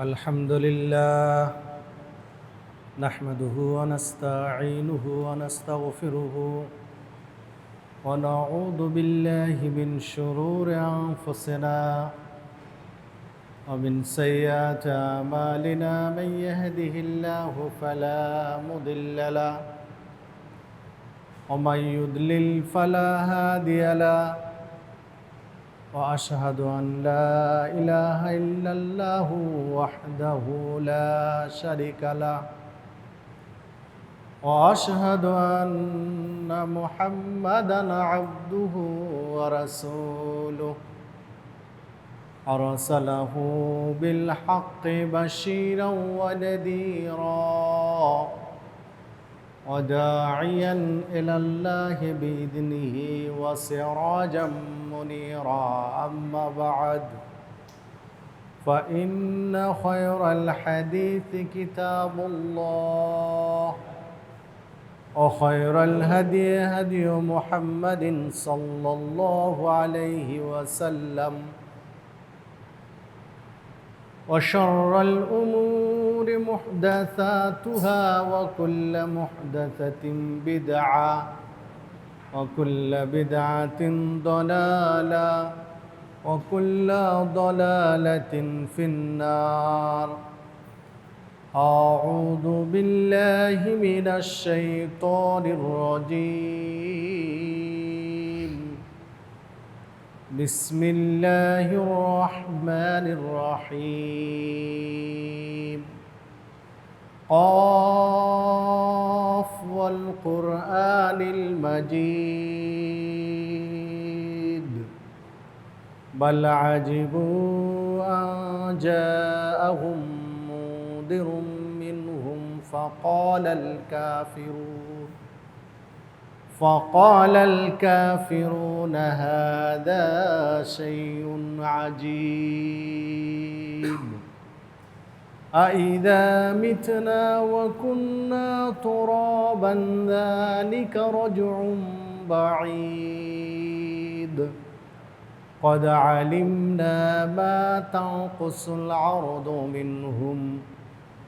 الحمد لله نحمده ونستعينه ونستغفره ونعوذ بالله من شرور أنفسنا ومن سيئات أعمالنا من يهده الله فلا مضل له ومن يضلل فلا هادي له وأشهد أن لا إله إلا الله وحده لا شريك له وأشهد أن محمدًا عبده ورسوله أرسله بالحق بشيرًا ونذيرًا وداعيًا إلى الله بإذنه وسراجًا منيرًا أما بعد فإن خير الحديث كتاب الله وخير الهدي هدي محمد صلى الله عليه وسلم وشر الأمور محدثاتها وكل محدثة بدعة وكل بدعة ضلالة وكل ضلالة في النار أعوذ بالله من الشيطان الرجيم بسم الله الرحمن الرحيم قاف والقرآن المجيد بل عجبوا أن جاءهم منذر منهم فقال الكافرون هذا شيء عجيب أإذا متنا وكنا ترابا ذلك رجع بعيد قد علمنا ما تنقص الأرض منهم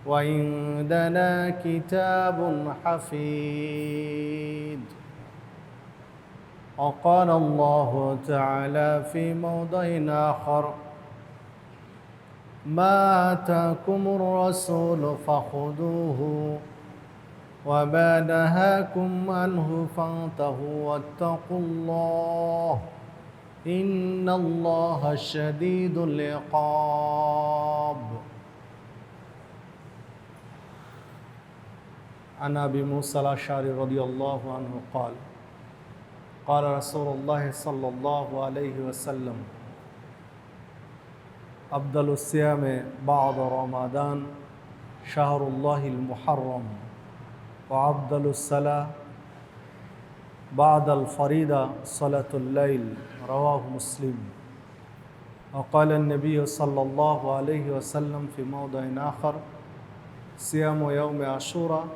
وعندنا كتاب حفيظ وقال الله تعالى في موضع آخر ما آتاكم الرسول فخذوه وما نهاكم عنه فانتهوا واتقوا الله إن الله شديد العقاب عن أبي موسى الأشعري رضي الله عنه قال قال رسول الله صلى الله عليه وسلم أفضل الصيام بعد رمضان شهر الله المحرم وأفضل الصلاة بعد الفريضة صلاة الليل رواه مسلم وقال النبي صلى الله عليه وسلم في موضع آخر صيام يوم عاشوراء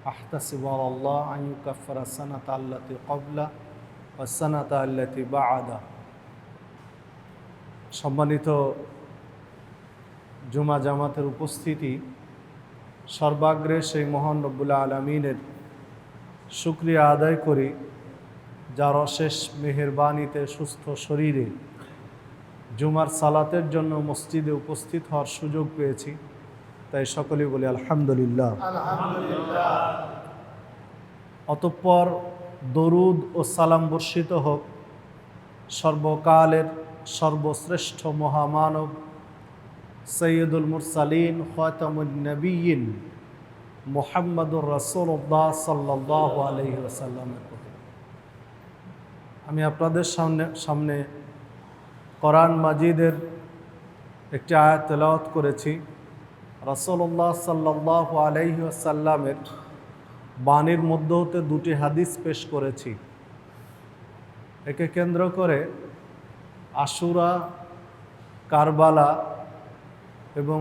أحتسب على الله أن يكفر السنة التي قبله والسنة التي بعده সম্মানিত জুমা জামাতের উপস্থিতি, সর্বাগ্রে সেই মহান রব্বুল আলামিনের শুকরিয়া আদায় করি যার অশেষ মেহেরবানিতে সুস্থ শরীরে জুমার সালাতের জন্য মসজিদে উপস্থিত হওয়ার সুযোগ পেয়েছি, তাই সকলেই বলি আলহামদুলিল্লাহ। অতঃপর দরুদ ও সালাম বর্ষিত হোক সর্বকালের সর্বশ্রেষ্ঠ মহামানব সৈয়দুল মুরসালিন খাতামুন নবিয়্যিন মুহাম্মদুর রাসূলুল্লাহ সাল্লাল্লাহু আলাইহি ওয়াসাল্লামের প্রতি। আমি আপনাদের সামনে কোরআন মাজিদের একটি আয়াত তেলাওয়াত করেছি। রাসূলুল্লাহ সাল্লাল্লাহু আলাইহি ওয়াসাল্লামের বাণীর মধ্য হতে দুটি হাদিস পেশ করেছি। একে কেন্দ্র করে আশুরা, কারবালা এবং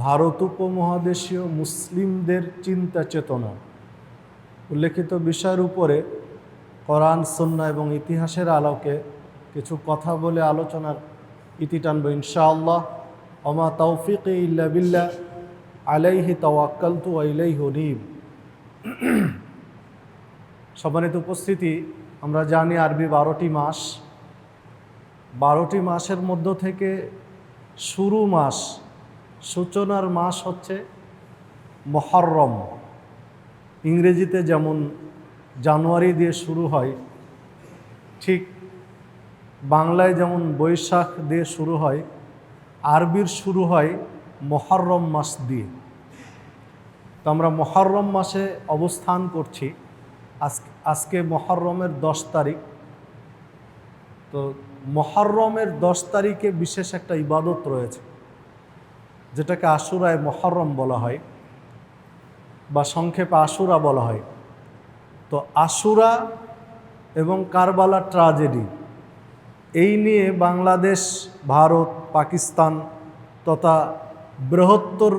ভারত উপমহাদেশীয় মুসলিমদের চিন্তা চেতনা উল্লেখিত বিষয়ের উপরে কোরআন, সুন্নাহ এবং ইতিহাসের আলোকে কিছু কথা বলে আলোচনার ইতি টানব ইনশাআল্লাহ। ওমা তাওফিকি ইল্লা বিল্লাহ আলাইহি তাওয়াক্কালতু ওয়া ইলাইহি উনীব। সম্মানিত উপস্থিতি, আমরা জানি আরবি 12টি মাস। 12টি মাসের মধ্য থেকে শুরু মাস, সূচনার মাস হচ্ছে মুহররম। ইংরেজিতে যেমন জানুয়ারি দিয়ে শুরু হয়, ঠিক বাংলায় যেমন বৈশাখ দিয়ে শুরু হয়, আরবির শুরু হয় মুহররম মাস দিয়ে। তো আমরা মুহররম মাসে অবস্থান করছি। আজকে মুহররমের 10 তারিখ। তো মুহররমের 10 তারিখে বিশেষ একটা ইবাদত রয়েছে, যেটাকে আশুরায়ে মুহররম বলা হয় বা সংক্ষেপে আশুরা বলা হয়। তো আশুরা এবং কারবালা ট্র্যাজেডি, এই নিয়ে বাংলাদেশ, ভারত, পাকিস্তান তথা বৃহত্তর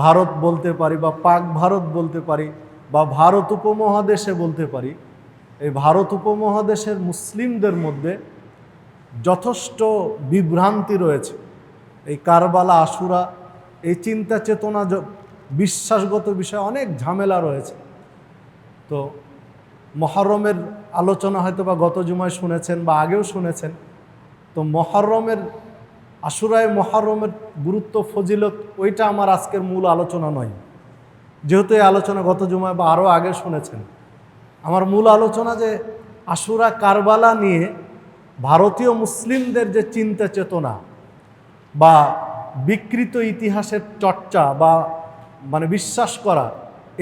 ভারত বলতে পারি বা পাক ভারত বলতে পারি বা ভারত উপমহাদেশে বলতে পারি, এই ভারত উপমহাদেশের মুসলিমদের মধ্যে যথেষ্ট বিভ্রান্তি রয়েছে। এই কারবালা, আশুরা, এই চিন্তা চেতনা, বিশ্বাসগত বিষয়ে অনেক ঝামেলা রয়েছে। তো মুহররমের আলোচনা হয়তো বা গত জুমায় শুনেছেন বা আগেও শুনেছেন। তো মুহররমের, আশুরায়ে মুহররমের গুরুত্ব, ফজিলত, ওইটা আমার আজকের মূল আলোচনা নয়। যেহেতু এই আলোচনা গত জুমায় বা আরও আগে শুনেছেন, আমার মূল আলোচনা যে আশুরা, কারবালা নিয়ে ভারতীয় মুসলিমদের যে চিন্তা চেতনা বা বিকৃত ইতিহাসের চর্চা বা বিশ্বাস করা,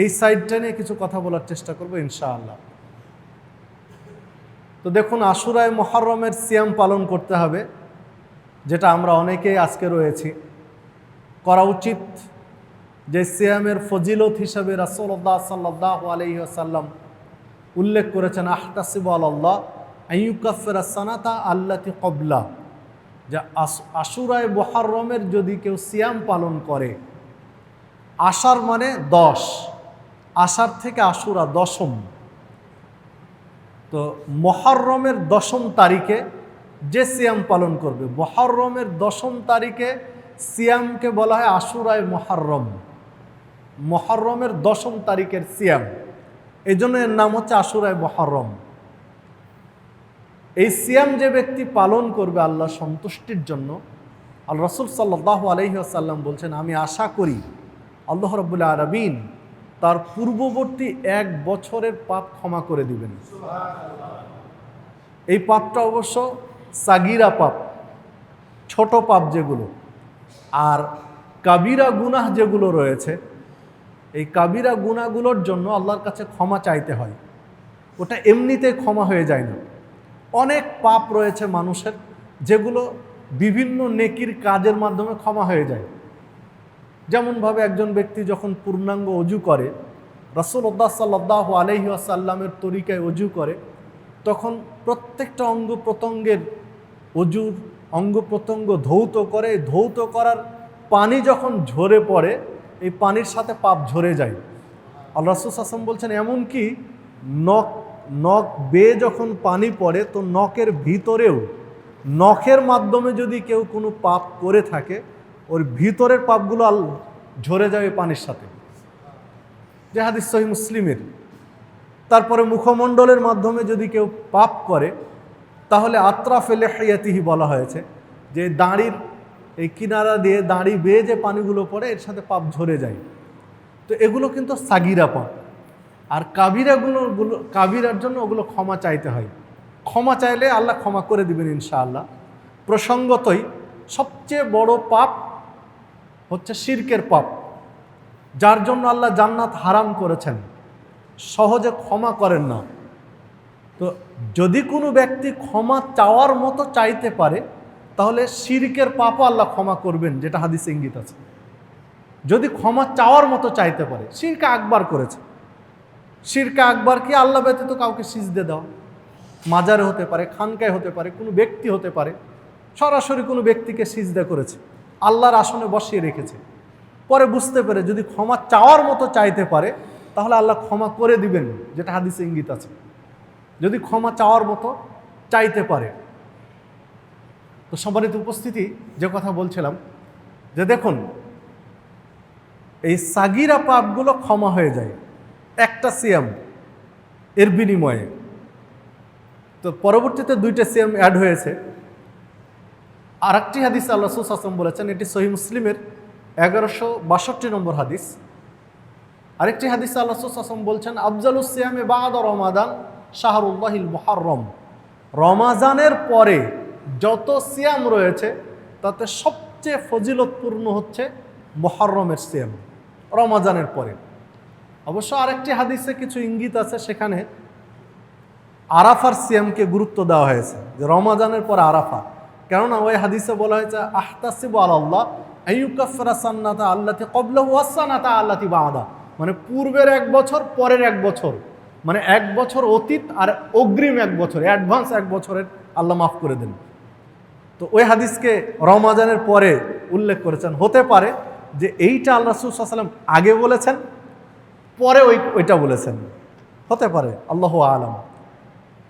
এই সাইডটা নিয়ে কিছু কথা বলার চেষ্টা করব ইনশাআল্লাহ। তো দেখুন, আশুরায়ে মুহররমের সিয়াম পালন করতে হবে, যেটা আমরা অনেকেই আজকে রয়েছি, করা উচিত। যে সিয়ামের ফজিলত হিসাবে রাসূলুল্লাহ সাল্লাল্লাহু আলাইহি ওয়াসাল্লাম উল্লেখ করেছেন, আহতাসিবু আলাল্লাহ আইয়ুকাফিরা সানাতা আল্লাতি ক্বাবলা, যে আশুরায়ে মুহররমের যদি কেউ সিয়াম পালন করে, আষাঢ় মানে 10, আষাঢ় থেকে আশুরা 10ম। তো মুহররমের 10ম তারিখে যে সিয়াম পালন করবে, মুহররমের 10ম তারিখে সিয়ামকে বলা হয় আশুরায়ে মুহররম। মুহররমের 10ম তারিখের সিয়াম, এই জন্য এর নাম হচ্ছে আশুরায়ে মুহররম। এই সিয়াম যে ব্যক্তি পালন করবে আল্লাহ সন্তুষ্টির জন্য, আল্লাহ রাসূল সাল্লাল্লাহু আলাইহি ওয়াসাল্লাম বলছেন, আমি আশা করি আল্লাহ রাব্বুল আলামিন তার পূর্ববর্তী 1 বছরের পাপ ক্ষমা করে দিবেন। এই পাপটা অবশ্য সাগীরা পাপ, ছোট পাপ যেগুলো, আর কাবিরা গুনাহ যেগুলো রয়েছে, এই কাবিরা গুনাহগুলোর জন্য আল্লাহর কাছে ক্ষমা চাইতে হয়। ওটা এমনিতে ক্ষমা হয়ে যায় না। অনেক পাপ রয়েছে মানুষের, যেগুলো বিভিন্ন নেকির কাজের মাধ্যমে ক্ষমা হয়ে যায়। যেমনভাবে একজন ব্যক্তি যখন পূর্ণাঙ্গ অজু করে, রাসূলুল্লাহ সাল্লাল্লাহু আলাইহি ওয়াসাল্লামের তরিকায় অজু করে, তখন প্রত্যেকটা অঙ্গ প্রত্যঙ্গের অজুর অঙ্গ প্রত্যঙ্গ ধৌত করে। ধৌত করার পানি যখন ঝরে পড়ে, এই পানির সাথে পাপ ঝরে যায়। আল্লাহ রাসূল সাল্লাল্লাহু আলাইহি ওয়াসাল্লাম বলছেন, এমনকি নখ বেয়ে যখন পানি পড়ে, তো নখের ভিতরেও, নখের মাধ্যমে যদি কেউ কোনো পাপ করে থাকে, ওর ভিতরের পাপগুলো ঝরে যাবে পানির সাথে, যে হাদিস সহিহ মুসলিমের। তারপরে মুখমণ্ডলের মাধ্যমে যদি কেউ পাপ করে, তাহলে আত্রাফে লিহিয়াতিহি বলা হয়েছে, যে দাড়ির এই কিনারা দিয়ে, দাড়ি বেয়ে যে পানিগুলো পড়ে, এর সাথে পাপ ঝরে যায়। তো এগুলো কিন্তু সাগীরা পাপ। আর কাবিরার জন্য ওগুলো ক্ষমা চাইতে হয়। ক্ষমা চাইলে আল্লাহ ক্ষমা করে দিবেন ইনশাআল্লাহ। প্রসঙ্গতই সবচেয়ে বড় পাপ হচ্ছে শিরকের পাপ, যার জন্য আল্লাহ জান্নাত হারাম করেছেন, সহজে ক্ষমা করেন না। তো যদি কোনো ব্যক্তি ক্ষমা চাওয়ার মতো চাইতে পারে, তাহলে শিরকের পাপও আল্লাহ ক্ষমা করবেন, যেটা হাদিসে ইঙ্গিত আছে। যদি ক্ষমা চাওয়ার মতো চাইতে পারে, শিরকে আকবার করেছে। শিরকে আকবার কি? আল্লাহ ব্যতীত কাউকে সিজদে দেওয়া। মাজারে হতে পারে, খানকায় হতে পারে, কোনো ব্যক্তি হতে পারে, সরাসরি কোনো ব্যক্তিকে সিজদা করেছে, আল্লাহর আসনে বসিয়ে রেখেছে। পরে বুঝতে পেরে যদি ক্ষমা চাওয়ার মতো চাইতে পারে, তাহলে আল্লাহ ক্ষমা করে দিবেন, যেটা হাদিসে ইঙ্গিত আছে, যদি ক্ষমা চাওয়ার মতো চাইতে পারে। তো সম্মানিত উপস্থিতি, যে কথা বলছিলাম, যে দেখুন এই সাগিরা পাপগুলো ক্ষমা হয়ে যায় একটা সিয়াম এর বিনিময়ে। তো পরবর্তীতে 2টা সিয়াম অ্যাড হয়েছে। আর একটি হাদিস আল্লাহ রাসূল সাল্লাল্লাহু আলাইহি ওয়াসাল্লাম বলেছেন, এটি সহিহ মুসলিমের 1162 নম্বর হাদিস। আরেকটি হাদিস আল্লাহ রাসূল সাল্লাল্লাহু আলাইহি ওয়াসাল্লাম বলছেন, আফজালুস সিয়ামে বা'দা রমাদান শাহরুল্লাহিল মুহাররম। রমাজানের পরে যত সিয়াম রয়েছে তাতে সবচেয়ে ফজিলতপূর্ণ হচ্ছে মুহররমের সিয়াম, রমাজানের পরে। অবশ্য আরেকটি হাদিসে কিছু ইঙ্গিত আছে, সেখানে আরাফার সিয়ামকে গুরুত্ব দেওয়া হয়েছে, যে রমাজানের পর আরাফা। কেননা ওই হাদিসে বলা হয়েছে আহতাসিবু আলাল্লাহ আইয়ুকাফিরা সান্নাতা আল্লাতী ক্বাবলাহু ওয়াস সানাতা আল্লাতী বা'দা, মানে পূর্বের 1 বছর পরের 1 বছর, মানে 1 বছর অতীত আর অগ্রিম 1 বছর, অ্যাডভান্স 1 বছরের আল্লাহ মাফ করে দেন। তো ওই হাদিসকে রমাজানের পরে উল্লেখ করেছেন। হতে পারে যে এইটা আল্লাহ রাসূল সাল্লাল্লাহু আলাইহি ওয়াসাল্লাম আগে বলেছেন, পরে ওইটা বলেছেন, হতে পারে, আল্লাহু আ'লাম।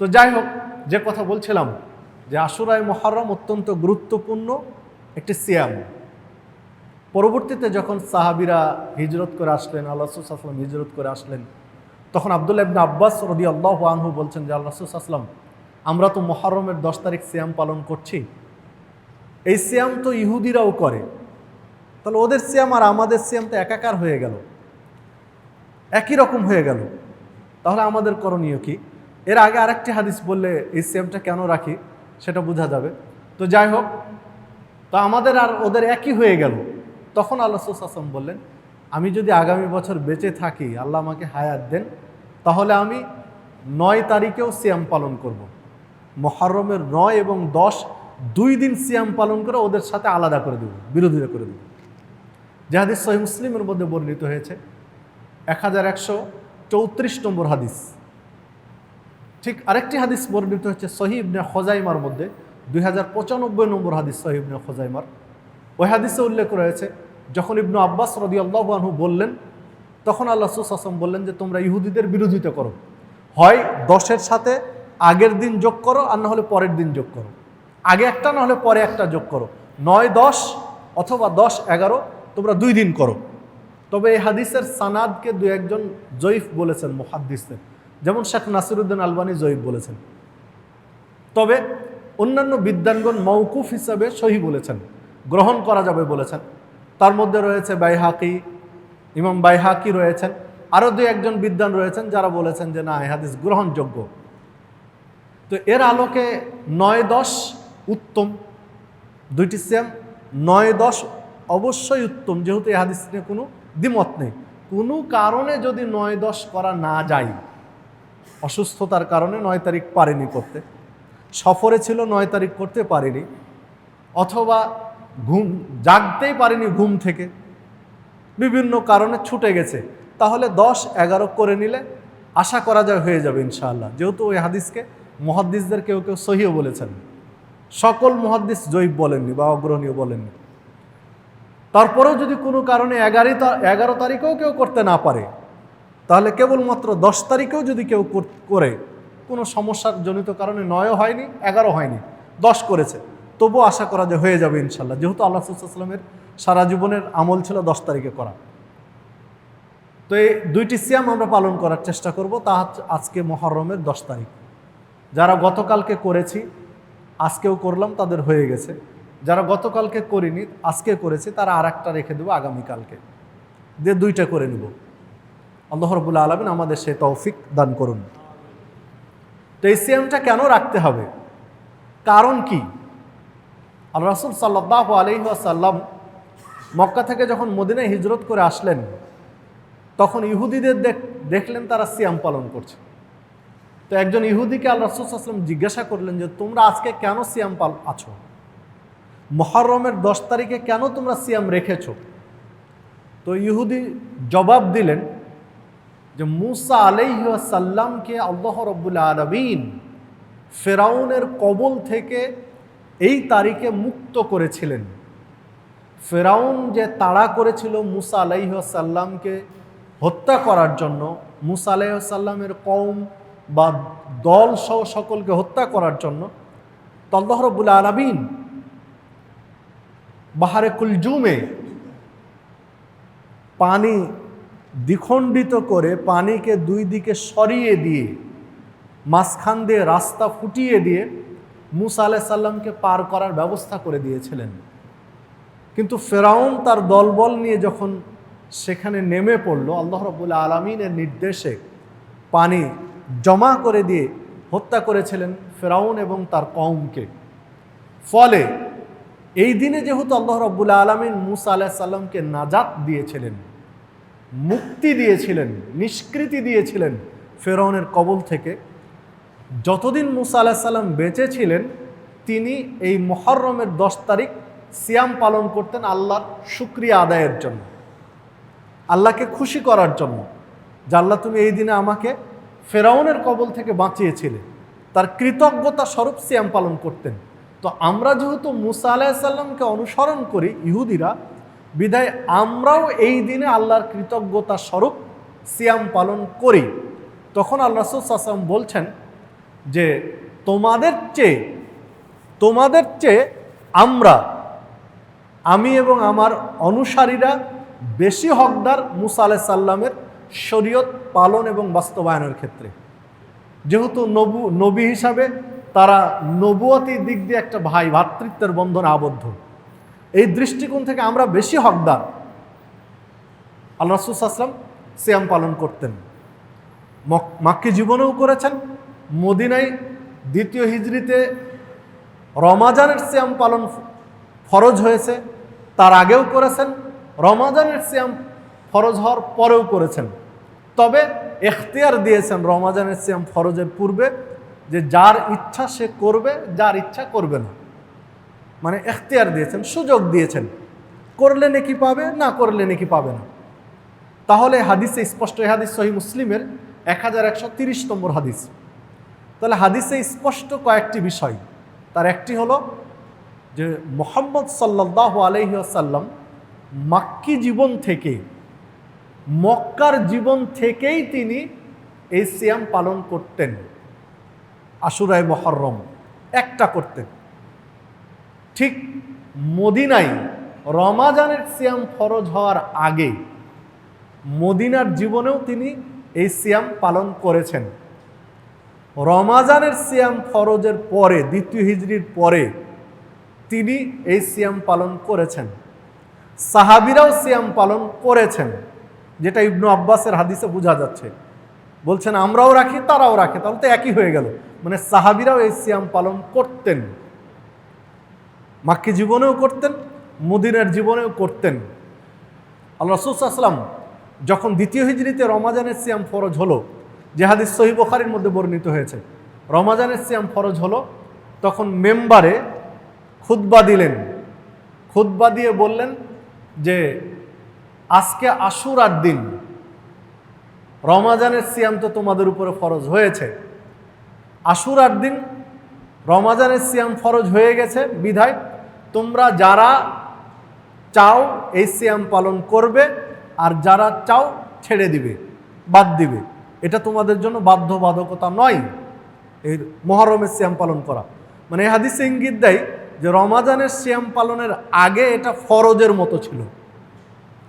তো যাই হোক, যে কথা বলছিলাম যে আশুরায়ে মুহররম অত্যন্ত গুরুত্বপূর্ণ একটি সিয়াম। পরবর্তীতে যখন সাহাবীরা হিজরত করে আসলেন, আল্লাহ রাসূল সাল্লাল্লাহু আলাইহি ওয়াসাল্লাম হিজরত করে আসলেন, তখন আব্দুল্লাহ ইবনে আব্বাস রাদিয়াল্লাহু আনহু বলছেন যে আল্লাহ রাসূল সাল্লাল্লাহু আলাইহি ওয়াসাল্লাম, আমরা তো মুহররমের 10 তারিখ সিয়াম পালন করছি, এই সিয়াম তো ইহুদিরাও করে, তাহলে ওদের সিয়াম আর আমাদের সিয়াম তো একাকার হয়ে গেল, একই রকম হয়ে গেল, তাহলে আমাদের করণীয় কি? এর আগে আরেকটি হাদিস বললে এই সিয়ামটা কেন রাখি সেটা বোঝা যাবে। তো যাই হোক, তো আমাদের আর ওদের একই হয়ে গেল। তখন আল্লাহ রাসূল সাল্লাল্লাহু আলাইহি ওয়াসাল্লাম বললেন, আমি যদি আগামী বছর বেঁচে থাকি, আল্লাহ আমাকে হায়াত দেন, তাহলে আমি 9 তারিখেও সিয়াম পালন করব। মুহররমের 9 এবং 10 2 দিন সিয়াম পালন করে ওদের সাথে আলাদা করে দেব, বিরোধিতা করে দেব। যে হাদিস সহিহ মুসলিমের মধ্যে বর্ণিত হয়েছে, 1134 নম্বর হাদিস। ঠিক আরেকটি হাদিস বর্ণিত হচ্ছে সহিহ ইবনে খুজাইমার মধ্যে, 2095 নম্বর হাদিস সহিহ ইবনে খুজাইমার। ওই হাদিসে উল্লেখ রয়েছে, যখন ইবনু আব্বাস রাদিয়াল্লাহু আনহু বললেন, তখন আল্লাহ রাসূল সাল্লাল্লাহু আলাইহি ওয়াসাল্লাম বললেন যে তোমরা ইহুদিদের বিরোধিতা করো, হয় 10-এর সাথে আগের দিন যোগ করো, আর না হলে পরের দিন যোগ করো, আগে একটা না হলে পরে একটা যোগ করো, 9-10 অথবা 10-11 তোমরা 2 দিন করো। তবে এই হাদিসের সানাদকে 2-1 জয়ীফ বলেছেন মুহাদ্দিসদের, যেমন শেখ নাসিরউদ্দিন আলবানী জয়ীফ বলেছেন। তবে অন্যান্য বিদ্বানগণ মওকুফ হিসাবে সহিহ বলেছেন, গ্রহণ করা যাবে বলেছেন। তার মধ্যে রয়েছে বাইহাকি, ইমাম বাইহাকি রয়েছেন, আরও 2-1 বিদ্বান রয়েছেন যারা বলেছেন যে না, এই হাদিস গ্রহণযোগ্য। তো এর আলোকে 9-10 উত্তম, 2টি সিয়াম 9-10 অবশ্যই উত্তম, যেহেতু এই হাদিস নিয়ে কোনো দ্বিমত নেই। কোনো কারণে যদি 9-10 করা না যায়, অসুস্থতার কারণে 9 তারিখ পারেনি করতে, সফরে ছিল 9 তারিখ করতে পারেনি, অথবা জাগতেই পারেনি ঘুম থেকে, বিভিন্ন কারণে ছুটে গেছে, তাহলে 10-11 করে নিলে আশা করা যায় হয়ে যাবে ইনশাআল্লাহ। যেহেতু ওই হাদিসকে মুহাদ্দিসদের কেউ কেউ সহিহ বলেছেন, সকল মুহাদ্দিস জয়ীফ বলেননি বা অগ্রহণীয় বলেননি। তারপরেও যদি কোনো কারণে 11 তারিখেও কেউ করতে না পারে, তাহলে কেবলমাত্র 10 তারিখেও যদি কেউ করে, কোনো সমস্যার জনিত কারণে 9ও হয়নি, 11 হয়নি, 10 করেছে, তবুও আশা করা যে হয়ে যাবে ইনশাল্লাহ, যেহেতু আল্লাহ রাসূল সাল্লাল্লাহু আলাইহি ওয়াসাল্লামের সারা জীবনের আমল ছিল 10 তারিখে করা। তো এই 2টি সিয়াম আমরা পালন করার চেষ্টা করব। তা আজকে মুহররমের 10 তারিখ। যারা গতকালকে করেছি, আজকেও করলাম, তাদের হয়ে গেছে। যারা গতকালকে করিনি, আজকে করেছি, তারা আরেকটা রেখে দেবো আগামীকালকে, দিয়ে 2টা করে নেব। আল্লাহ রাব্বুল আলামিন আমাদের সেই তৌফিক দান করুন। তো এই সিয়ামটা কেন রাখতে হবে, কারণ কি? আল্লাহ রাসূল সাল্লাল্লাহু আলাইহি ওয়াসাল্লাম মক্কা থেকে যখন মদিনায় হিজরত করে আসলেন, তখন ইহুদিদের দেখলেন তারা সিয়াম পালন করছে। তো একজন ইহুদিকে আল্লাহ রাসূল সাল্লাল্লাহু আলাইহি ওয়াসাল্লাম জিজ্ঞাসা করলেন যে তোমরা আজকে কেন সিয়াম আছো, মুহররমের 10 তারিখে কেন তোমরা সিয়াম রেখেছো? তো ইহুদি জবাব দিলেন যে মুসা আলাইহিস সালামকে আল্লাহ রাব্বুল আলামিন ফেরাউনের কবল থেকে এই তারিখে মুক্ত করেছিলেন। ফেরাউন যে তাড়া করেছিল মুসা আলাইহিস সালামকে হত্যা করার জন্য, মুসা আলাইহিস সালামের কওম বা দল সহ সকলকে হত্যা করার জন্য, তো আল্লাহ রাব্বুল আলামিন বাহারে কুলজুমে পানি দ্বিখণ্ডিত করে পানিকে দুই দিকে সরিয়ে দিয়ে মাঝখান দিয়ে রাস্তা ফুটিয়ে দিয়ে মুসা আলাইহিস সালামকে পার করার ব্যবস্থা করে দিয়েছিলেন। কিন্তু ফেরাউন তার দলবল নিয়ে যখন সেখানে নেমে পড়ল, আল্লাহ রাব্বুল আলামিনের নির্দেশে পানি জমা করে দিয়ে হত্যা করেছিলেন ফেরাউন এবং তার কওমকে। ফলে এই দিনে যেহেতু আল্লাহ রাব্বুল আলামিন মুসা আলাইহিস সালামকে নাজাত দিয়েছিলেন, মুক্তি দিয়েছিলেন, নিষ্কৃতি দিয়েছিলেন ফেরাউনের কবল থেকে, যতদিন মুসা আলাইহিস সালাম বেঁচে ছিলেন তিনি এই মুহররমের 10 তারিখ সিয়াম পালন করতেন আল্লাহর শুকরিয়া আদায়ের জন্য, আল্লাহকে খুশি করার জন্য, যে আল্লাহ তুমি এই দিনে আমাকে ফেরাউনের কবল থেকে বাঁচিয়েছিলে, তার কৃতজ্ঞতা স্বরূপ সিয়াম পালন করতেন। তো আমরা যেহেতু মুসা আলাইহিস সালামকে অনুসরণ করি ইহুদিরা, বিধায় আমরাও এই দিনে আল্লাহর কৃতজ্ঞতা স্বরূপ সিয়াম পালন করি। তখন আল্লাহ রাসূল সাল্লাল্লাহু আলাইহি ওয়াসাল্লাম বলছেন যে তোমাদের চেয়ে আমি এবং আমার অনুসারীরা বেশি হকদার মুসা আলাইহিস সালামের শরীয়ত পালন এবং বাস্তবায়নের ক্ষেত্রে। যেহেতু নবী হিসাবে তারা নবুয়তির দিক দিয়ে একটা ভাতৃত্বের বন্ধনে আবদ্ধ, এই দৃষ্টিকোণ থেকে আমরা বেশি হকদার। আল্লাহ রাসূল সাল্লাল্লাহু আলাইহি ওয়াসাল্লাম সিয়াম পালন করতেন, মক্কি জীবনেও করেছেন, মদিনায় 2য় হিজরিতে রমাজানের সিয়াম পালন ফরজ হয়েছে তার আগেও করেছেন, রমাজানের সিয়াম ফরজ হওয়ার পরেও করেছেন। তবে এখতিয়ার দিয়েছেন রমাজানের সিয়াম ফরজের পূর্বে যে যার ইচ্ছা সে করবে, যার ইচ্ছা করবে না, মানে এখতিয়ার দিয়েছেন, সুযোগ দিয়েছেন, করলে নেকি পাবে, না করলে নেকি পাবে না। তাহলে হাদিসে স্পষ্ট, এই হাদিস সহিহ মুসলিমের 1130 নম্বর হাদিস। তাহলে হাদিসে স্পষ্ট কয়েকটি বিষয়। তার একটি হলো যে মুহাম্মদ সাল্লাল্লাহু আলাইহি ওয়াসাল্লাম মাক্কি জীবন থেকে, মক্কার জীবন থেকেই তিনি এই সিয়াম পালন করতেন। আশুরায়ে মুহররম একটা করতেন। ঠিক মদিনায় রমাজানের সিয়াম ফরজ হওয়ার আগে মদিনার জীবনেও তিনি এই সিয়াম পালন করেছেন। রমাজানের সিয়াম ফরজের পরে 2য় হিজরির পরে তিনি এই সিয়াম পালন করেছেন। সাহাবীরাও সিয়াম পালন করেছেন, যেটা ইবনু আব্বাসের হাদিসে বোঝা যাচ্ছে। বলছেন আমরাও রাখি, তারাও রাখে, তাহলে তো একই হয়ে গেল। মানে সাহাবীরাও এই সিয়াম পালন করতেন, মাক্কি জীবনেও করতেন, মদিনার জীবনেও করতেন। আল্লাহ রাসূল সাল্লাল্লাহু আলাইহি ওয়াসাল্লাম যখন 2য় হিজরিতে রমাজানের সিয়াম ফরজ হলো, যে হাদিস সহিহ বুখারীর মধ্যে বর্ণিত হয়েছে, রমাজানের সিয়াম ফরজ হলো, তখন মেম্বারে খুতবা দিলেন। খুতবা দিয়ে বললেন যে আজকে আশুরার দিন, রমাজানের সিয়াম তো তোমাদের উপরে ফরজ হয়েছে, আশুরার দিন রমাজানের সিয়াম ফরজ হয়ে গেছে, বিধায় তোমরা যারা চাও এই সিয়াম পালন করবে, আর যারা চাও ছেড়ে দিবে, বাদ দিবে। এটা তোমাদের জন্য বাধ্যবাধকতা নয় এই মুহররমের সিয়াম পালন করা। মানে এই হাদিসে ইঙ্গিত দেয় যে রমাজানের সিয়াম পালনের আগে এটা ফরজের মতো ছিল।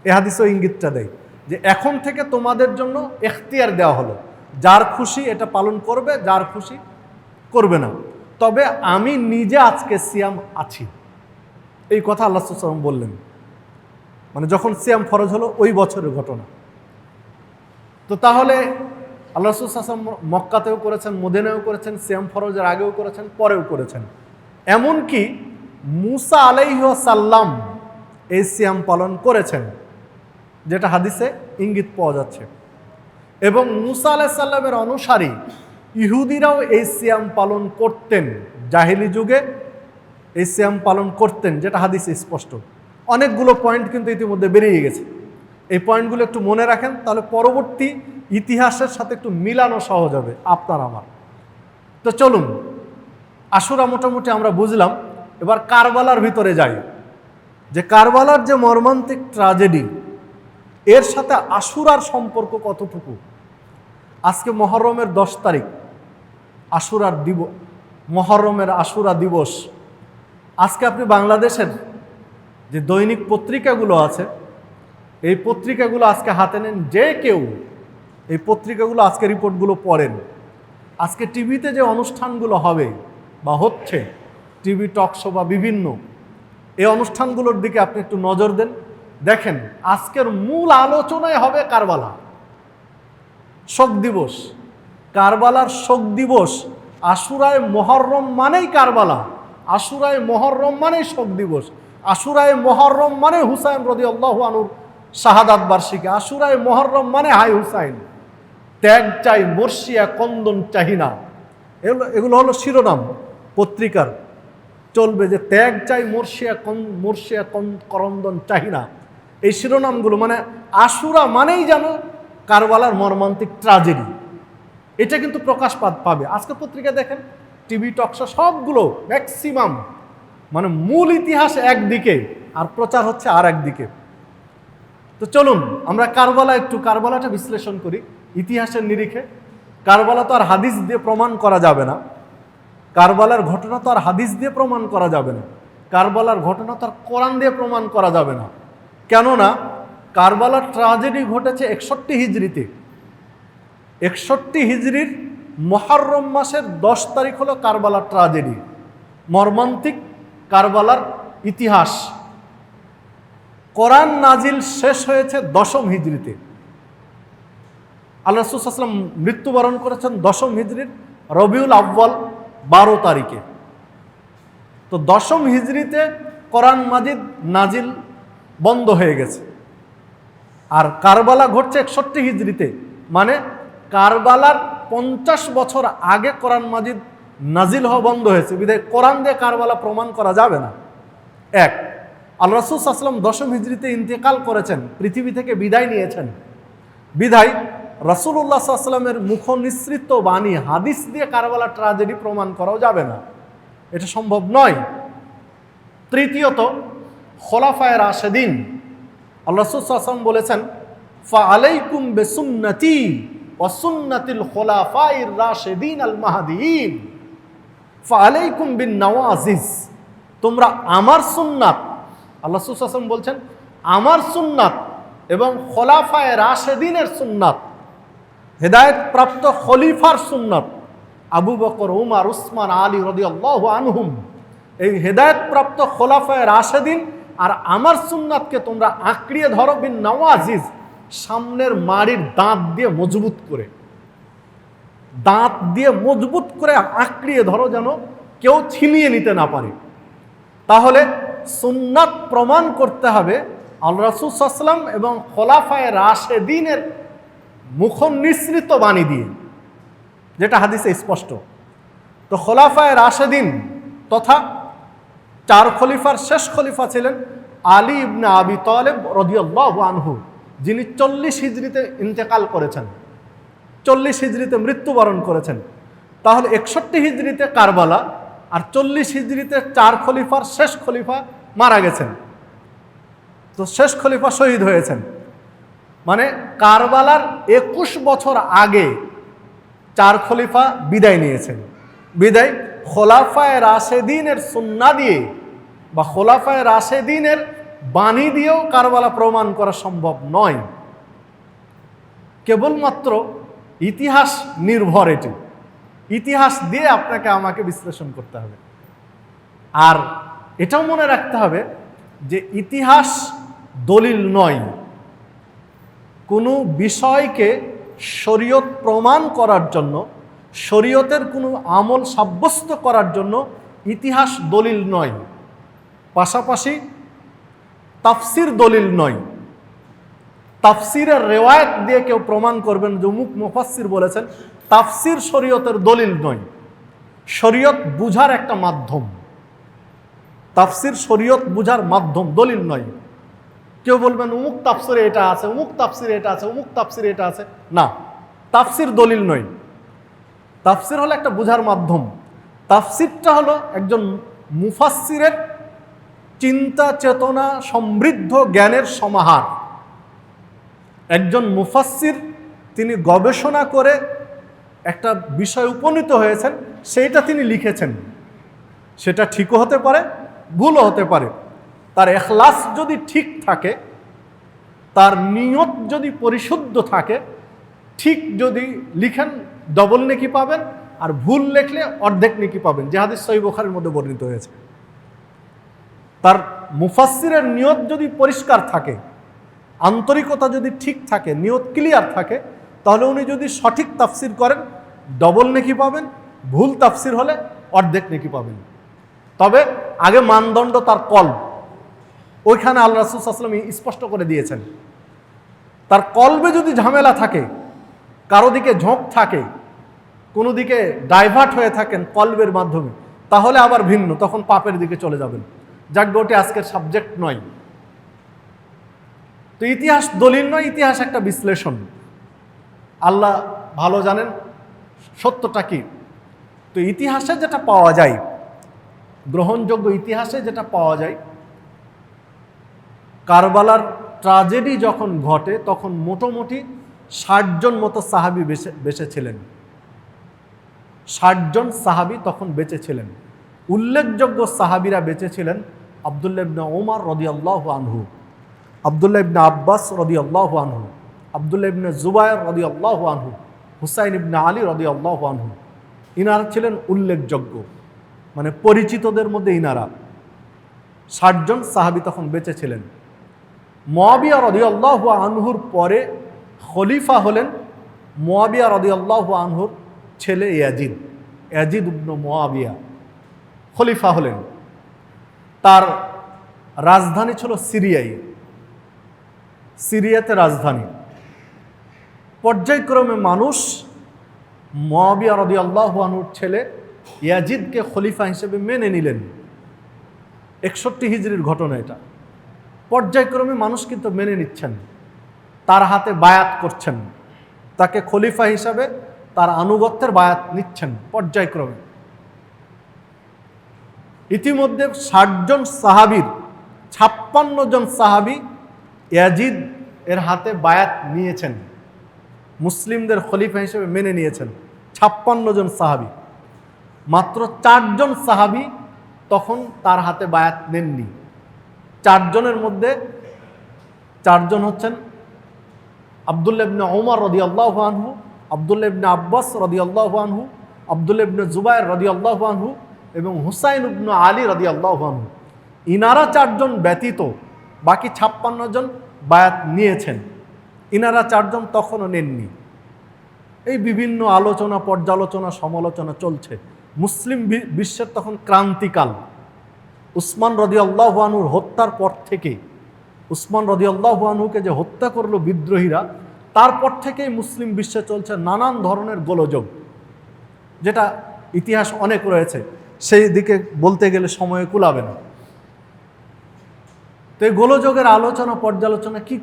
এই হাদিসও ইঙ্গিতটা দেয় যে এখন থেকে তোমাদের জন্য এখতিয়ার দেওয়া হলো, যার খুশি এটা পালন করবে, যার খুশি করবে না। তবে আমি নিজে আজকে সিয়াম আছি, এই কথা আল্লাহ সাল্লাল্লাহু আলাইহি ওয়াসাল্লাম বললেন। মানে যখন সিয়াম ফরজ হলো ওই বছরের ঘটনা। তো তাহলে আল্লাহ রাসূল সাল্লাল্লাহু আলাইহি ওয়াসাল্লাম মক্কাতেও করেছেন, মদিনায়ও করেছেন, সিয়াম ফরজের আগেও করেছেন, পরেও করেছেন। এমনকি মুসা আলাইহিস সালাম এই সিয়াম পালন করেছেন, যেটা হাদিসে ইঙ্গিত পাওয়া যাচ্ছে। এবং মুসা আলাইহিস সালামের অনুসারী ইহুদিরাও এই সিয়াম পালন করতেন, জাহেলি যুগে এই সিয়াম পালন করতেন, যেটা হাদিসে স্পষ্ট। অনেকগুলো পয়েন্ট কিন্তু ইতিমধ্যে বেরিয়ে গেছে। এই পয়েন্টগুলো একটু মনে রাখেন, তাহলে পরবর্তী ইতিহাসের সাথে একটু মিলানো সহজ হবে আপনার আমার। তো চলুন, আশুরা মোটামুটি আমরা বুঝলাম। এবার কারবালার ভিতরে যাই, যে কারবালার যে মর্মান্তিক ট্র্যাজেডি, এর সাথে আশুরার সম্পর্ক কতটুকু। আজকে মুহররমের 10 তারিখ, আশুরার মুহররমের আশুরা দিবস। আজকে আপনি বাংলাদেশের যে দৈনিক পত্রিকাগুলো আছে, এই পত্রিকাগুলো আজকে হাতে নেন, যে কেউ এই পত্রিকাগুলো আজকে রিপোর্টগুলো পড়েন। আজকে টিভিতে যে অনুষ্ঠানগুলো হবে বা হচ্ছে, টিভি টক শো বা বিভিন্ন এই অনুষ্ঠানগুলোর দিকে আপনি একটু নজর দেন, দেখেন আজকের মূল আলোচনায় হবে কারবালা, শোক দিবস। কারবালার শোক দিবস। আশুরায় মুহররম মানেই কারবালা, আশুরায় মুহররম মানেই শোক দিবস, আশুরায় মুহররম মানে হুসাইন রাদিয়াল্লাহু আনহুর শাহাদাত বার্ষিকী, আশুরায় মুহররম মানে হাই হুসাইন, ত্যাগ চাই মর্শিয়া কন্দন চাহি না। এগুলো হলো শিরোনাম পত্রিকার, চলবে যে ত্যাগ চাই মর্শিয়া করন্দন চাহি না। এই শিরোনামগুলো মানে আশুরা মানেই যেন কারবালার মর্মান্তিক ট্র্যাজেডি, এটা কিন্তু প্রকাশ পাবে। আজকে পত্রিকা দেখেন, টিভি টকশো সবগুলো ম্যাক্সিমাম মানে মূল ইতিহাস একদিকে আর প্রচার হচ্ছে আর একদিকে। তো চলুন আমরা কারবালাটা বিশ্লেষণ করি ইতিহাসের নিরিখে। কারবালা তো আর হাদিস দিয়ে প্রমাণ করা যাবে না, কারবালার ঘটনা তো আর হাদিস দিয়ে প্রমাণ করা যাবে না, কারবালার ঘটনা তো আর কোরআন দিয়ে প্রমাণ করা যাবে না। কেননা কারবালার ট্র্যাজেডি ঘটেছে 61 হিজরিতে। 61 হিজরির মুহররম মাসের 10 তারিখ হলো কারবালার ট্র্যাজেডি, মর্মান্তিক কারবালার ইতিহাস। কোরআন নাজিল শেষ হয়েছে 10ম হিজরিতে। আল্লাহ রাসূল সাল্লাল্লাহু আলাইহি ওয়াসাল্লাম মৃত্যুবরণ করেছেন 10ম হিজরির রবিউল আউয়াল 12 তারিখে। তো 10ম হিজরিতে কোরআন মাজিদ নাজিল বন্ধ হয়ে গেছে। আর কারবালা ঘটছে 61 হিজরিতে, মানে কারবালার 50 বছর আগে কোরআন মাজিদ নাজিল হওয়া বন্ধ হয়েছে, বিধায় কোরআন দিয়ে কারবালা প্রমাণ করা যাবে না। এক, আল্লাহ রাসূল সাল্লাল্লাহু আলাইহি ওয়াসাল্লাম 10ম হিজরিতে ইন্তেকাল করেছেন, পৃথিবী থেকে বিদায় নিয়েছেন, বিধায় রাসূলুল্লাহ সাল্লাল্লাহু আলাইহি ওয়াসাল্লামের মুখ নিঃসৃত বাণী হাদিস দিয়ে কারবালা ট্র্যাজেডি প্রমাণ করাও যাবে না, এটা সম্ভব নয়। তৃতীয়ত, খোলাফায়ে রাশেদিন, আল্লাহ রাসূল সাল্লাল্লাহু আলাইহি ওয়াসাল্লাম বলেছেন ফাআলাইকুম বিসুন্নতি ওয়া সুন্নাতিল খোলাফায়ের রাশেদিন আল মাহদিয়িন ফাআলাইকুম বিন নওয়াজিজ, তোমরা আমার সুন্নাত, আল্লাহ রাসূল সাল্লাল্লাহু আলাইহি ওয়াসাল্লাম বলছেন আমার সুন্নাত এবং খোলাফায়ে রাশেদিনের সুন্নাত, হেদায়েত প্রাপ্ত খলিফার সুন্নাত আবু বকর, উমর, উসমান, আলী রাদিয়াল্লাহু আনহুম, এই হেদায়েত প্রাপ্ত খোলাফায়ে রাশেদিন আর আমার সুন্নাতকে তোমরা আঁকড়িয়ে ধরো বিন নওয়াজিজ, সামনের মাড়ির দাঁত দিয়ে মজবুত করে, দাঁত দিয়ে মজবুত করে আঁকড়িয়ে ধরো, যেন কেউ ছিনিয়ে নিতে না পারে। তাহলে সুন্নাত প্রমাণ করতে হবে আল্লাহ রাসূল সাল্লাল্লাহু আলাইহি ওয়াসাল্লাম এবং খোলাফায়ে রাশেদিনের মুখ নিঃসৃত বাণী দিয়ে, যেটা হাদিসে স্পষ্ট। তো খোলাফায়ে রাশেদিন তথা 4 খলিফার শেষ খলিফা ছিলেন আলী ইবনে আবি তালেব রাদিয়াল্লাহু আনহু, যিনি 40 হিজরিতে ইন্তেকাল করেছেন, 40 হিজরিতে মৃত্যুবরণ করেছেন। তাহলে 61 হিজরিতে কারবালা আর 40 হিজরিতে 4 খলিফার শেষ খলিফা মারা গেছেন। তো শেষ খলিফা শহীদ হয়েছেন, মানে কারবালার 21 বছর আগে 4 খলিফা বিদায় নিয়েছেন। বিদায় খোলাফায়ে রাশেদিনের সুন্নাহ দিয়ে বা খোলাফায়ে রাশেদিনের বাণী দিয়েও কারবালা প্রমাণ করা সম্ভব নয়, কেবলমাত্র ইতিহাস নির্ভর। এটি ইতিহাস দিয়ে আপনাকে আমাকে বিশ্লেষণ করতে হবে। আর এটাও মনে রাখতে হবে যে ইতিহাস দলিল নয়। কোনো বিষয়কে শরীয়ত প্রমাণ করার জন্য, শরীয়তের কোনো আমল সাব্যস্ত করার জন্য ইতিহাস দলিল নয়। পাশাপাশি তাফসির দলিল নয়। তাফসিরের রেওয়ায়েত দিয়ে কেউ প্রমাণ করবেন যে অমুক মুফাসসির বলেছেন, তাফসির শরীয়তের দলিল নয়, শরীয়ত বুঝার একটা মাধ্যম। তাফসির শরীয়ত বুঝার মাধ্যম, দলিল নয়। কেউ বলবেন অমুক তাফসিরে এটা আছে, অমুক তাফসিরে এটা আছে, অমুক তাফসিরে এটা আছে, না, তাফসির দলিল নয়। তাফসির হলো একটা বুঝার মাধ্যম। তাফসিরটা হলো একজন মুফাসসিরের চিন্তা চেতনা সমৃদ্ধ জ্ঞানের সমাহার। একজন মুফাসসির তিনি গবেষণা করে একটা বিষয় উপনীত হয়েছেন, সেইটা তিনি লিখেছেন। সেটা ঠিকও হতে পারে, ভুলও হতে পারে, তার ইখলাস যদি ঠিক থাকে, তার নিয়ত যদি পরিশুদ্ধ থাকে, ঠিক যদি লিখেন ডবল নেকি পাবেন, আর ভুল লেখলে অর্ধেক নেকি পাবেন, যে হাদিস সহিহ বুখারীর মধ্যে বর্ণিত হয়েছে। তার মুফাসসিরের নিয়ত যদি পরিষ্কার থাকে, আন্তরিকতা যদি ঠিক থাকে, নিয়ত ক্লিয়ার থাকে, তাহলে উনি যদি সঠিক তাফসির করেন ডবল নেকি পাবেন, ভুল তাফসির হলে অর্ধেক নেকি পাবেন। তবে আগে মানদণ্ড তার কলব, ওইখানে আল্লাহ রাসূল সাল্লাল্লাহু আলাইহি ওয়াসাল্লাম স্পষ্ট করে দিয়েছেন। তার কলবে যদি ঝামেলা থাকে, কারো দিকে ঝোঁক থাকে, কোনো দিকে ডাইভার্ট হয়ে থাকেন কলবের মাধ্যমে, তাহলে আবার ভিন্ন, তখন পাপের দিকে চলে যাবেন। যাক, ওটি আজকের সাবজেক্ট নয়। তো ইতিহাস দলিল নয়, ইতিহাস একটা বিশ্লেষণ। আল্লাহ ভালো জানেন সত্যটা কি। তো ইতিহাসে যেটা পাওয়া যায়, গ্রহণযোগ্য ইতিহাসে যেটা পাওয়া যায়, কারবালার ট্র্যাজেডি যখন ঘটে তখন মোটামুটি ৬০ জন মতো সাহাবী বেঁচে ছিলেন। ৬০ জন সাহাবী তখন বেঁচে ছিলেন। উল্লেখযোগ্য সাহাবীরা বেঁচে ছিলেন আব্দুল্লাহ ইবনে ওমর রাদিয়াল্লাহু আনহু, আব্দুল্লাহ ইবনে আব্বাস রাদিয়াল্লাহু আনহু, আব্দুল্লাহ ইবনে জুবায়ের রাদিয়াল্লাহু আনহু, হুসাইন ইবনে আলী রাদিয়াল্লাহু আনহু। ইনারা ছিলেন উল্লেখযোগ্য, মানে পরিচিতদের মধ্যে ইনারা। ৬০ জন সাহাবী তখন বেঁচে ছিলেন। মুআবিয়া রাদিয়াল্লাহু আনহুর পরে খলিফা হলেন মুআবিয়া রাদিয়াল্লাহু আনহুর ছেলে ইয়াজিদ। ইয়াজিদ ইবনে মুআবিয়া খলিফা হলেন। তার রাজধানী ছিল সিরিয়ায়, সিরিয়াতে রাজধানী। পর্যায়ক্রমে মানুষ মুআবিয়া রাদিয়াল্লাহু আনহুর ছেলে ইয়াজিদকে খলিফা হিসেবে মেনে নিলেন। ৬১ হিজরির ঘটনা এটা। পর্যায়ক্রমে মানুষ কিন্তু মেনে নিচ্ছেন, তার হাতে বায়াত করছেন, তাকে খলিফা হিসাবে তার আনুগত্যের বায়াত নিচ্ছেন পর্যায়ক্রমে। ইতিমধ্যে ৬০ জন সাহাবীর ৫৬ জন সাহাবী ইয়াজিদ এর হাতে বায়াত নিয়েছেন, মুসলিমদের খলিফা হিসেবে মেনে নিয়েছেন ৫৬ জন সাহাবী। মাত্র ৪ জন সাহাবী তখন তার হাতে বায়াত নেননি। ৪ জনের মধ্যে ৪ জন হচ্ছেন আব্দুল্লাহ ইবনে ওমর রাদিয়াল্লাহু আনহু, আব্দুল্লাহ ইবনে আব্বাস রাদিয়াল্লাহু আনহু, আব্দুল্লাহ ইবনে জুবায়ের রাদিয়াল্লাহু আনহু এবং হুসাইন ইবনে আলী রাদিয়াল্লাহু আনহু। ইনারা ৪ জন ব্যতীত বাকি ৫৬ জন বায়াত নিয়েছেন। ইনারা ৪ জন তখনও নেননি। এই বিভিন্ন আলোচনা, পর্যালোচনা, সমালোচনা চলছে। মুসলিম বিশ্বের তখন ক্রান্তিকাল। উসমান রাদিয়াল্লাহু আনহুর হত্যার পর থেকে, উসমান রাদিয়াল্লাহু আনহুকে যে হত্যা করলো বিদ্রোহীরা, তারপর থেকেই মুসলিম বিশ্বে চলছে নানান ধরনের গোলযোগ, যেটা ইতিহাস অনেক রয়েছে, সেই দিকে বলতে গেলে সময় কুলাবে না। তো এই গোলযোগের আলোচনা, পর্যালোচনা কি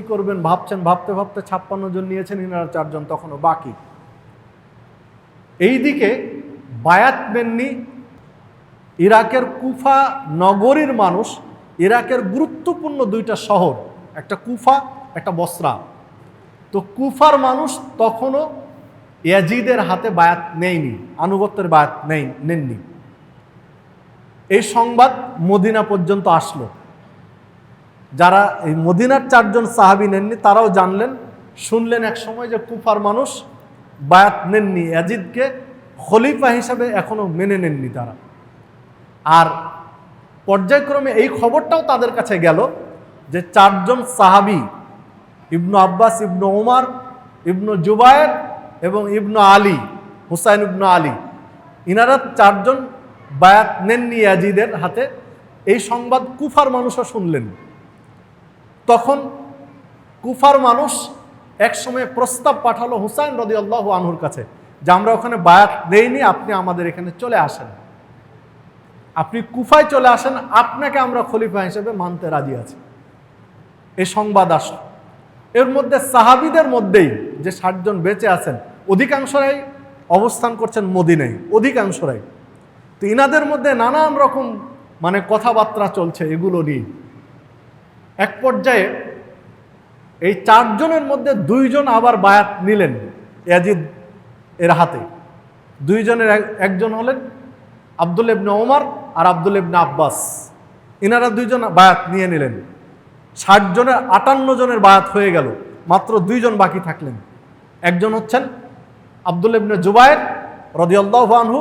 করবেন ভাবছেন, ভাবতে ভাবতে ৫৬ জন নিয়েছেন, ইনারা ৪ জন তখনও বাকি। এইদিকে বায়াত নেননি ইরাকের কুফা নগরীর মানুষ। ইরাকের গুরুত্বপূর্ণ ২টা শহর, একটা কুফা, একটা বসরা। তো কুফার মানুষ তখনও ইয়াজিদের হাতে বায়াত নেয়নি, আনুগত্যের বায়াত নেননি। এই সংবাদ মদিনা পর্যন্ত আসলো। যারা এই মদিনার ৪ জন সাহাবী নেননি, তারাও জানলেন, শুনলেন এক সময় যে কুফার মানুষ বায়াত নেননি, ইয়াজিদকে খলিফা হিসাবে এখনো মেনে নেননি তারা। আর পর্যায়ক্রমে এই খবরটাও তাদের কাছে গেল যে ৪ জন সাহাবী, ইবনু আব্বাস, ইবনু ওমর, ইবনু জুবায়ের এবং ইবনু আলী, হুসাইন ইবনু আলী, ইনারা ৪ জন বায়াত নেননি ইয়াজিদের হাতে। এই সংবাদ কুফার মানুষও শুনলেন। তখন কুফার মানুষ একসময় প্রস্তাব পাঠালো হুসাইন রাদিয়াল্লাহু আনহুর কাছে যে আমরা ওখানে বায়াত দেইনি, আপনি আমাদের এখানে চলে আসেন, আপনি কুফায় চলে আসেন, আপনাকে আমরা খলিফা হিসেবে মানতে রাজি আছি। এই সংবাদ আসলো। এর মধ্যে সাহাবীদের মধ্যেই যে ৬০ জন বেঁচে আছেন, অধিকাংশরাই অবস্থান করছেন মদিনায়, অধিকাংশরাই। তো ইনাদের মধ্যে নানান রকম মানে কথাবার্তা চলছে এগুলো নিয়ে। এক পর্যায়ে এই ৪ জনের মধ্যে ২ জন আবার বায়াত নিলেন ইয়াজিদ এর হাতে। ২ জনের একজন হলেন আব্দুল্লাহ ইবনে ওমর আর আব্দুল্লাহ ইবনে আব্বাস। ইনারা দুইজন বায়াত নিয়ে নিলেন। 60 জনের 58 জনের বায়াত হয়ে গেল, মাত্র 2 জন বাকি থাকলেন। একজন হচ্ছেন আব্দুল্লাহ ইবনে জুবায়ের রাদিয়াল্লাহু আনহু,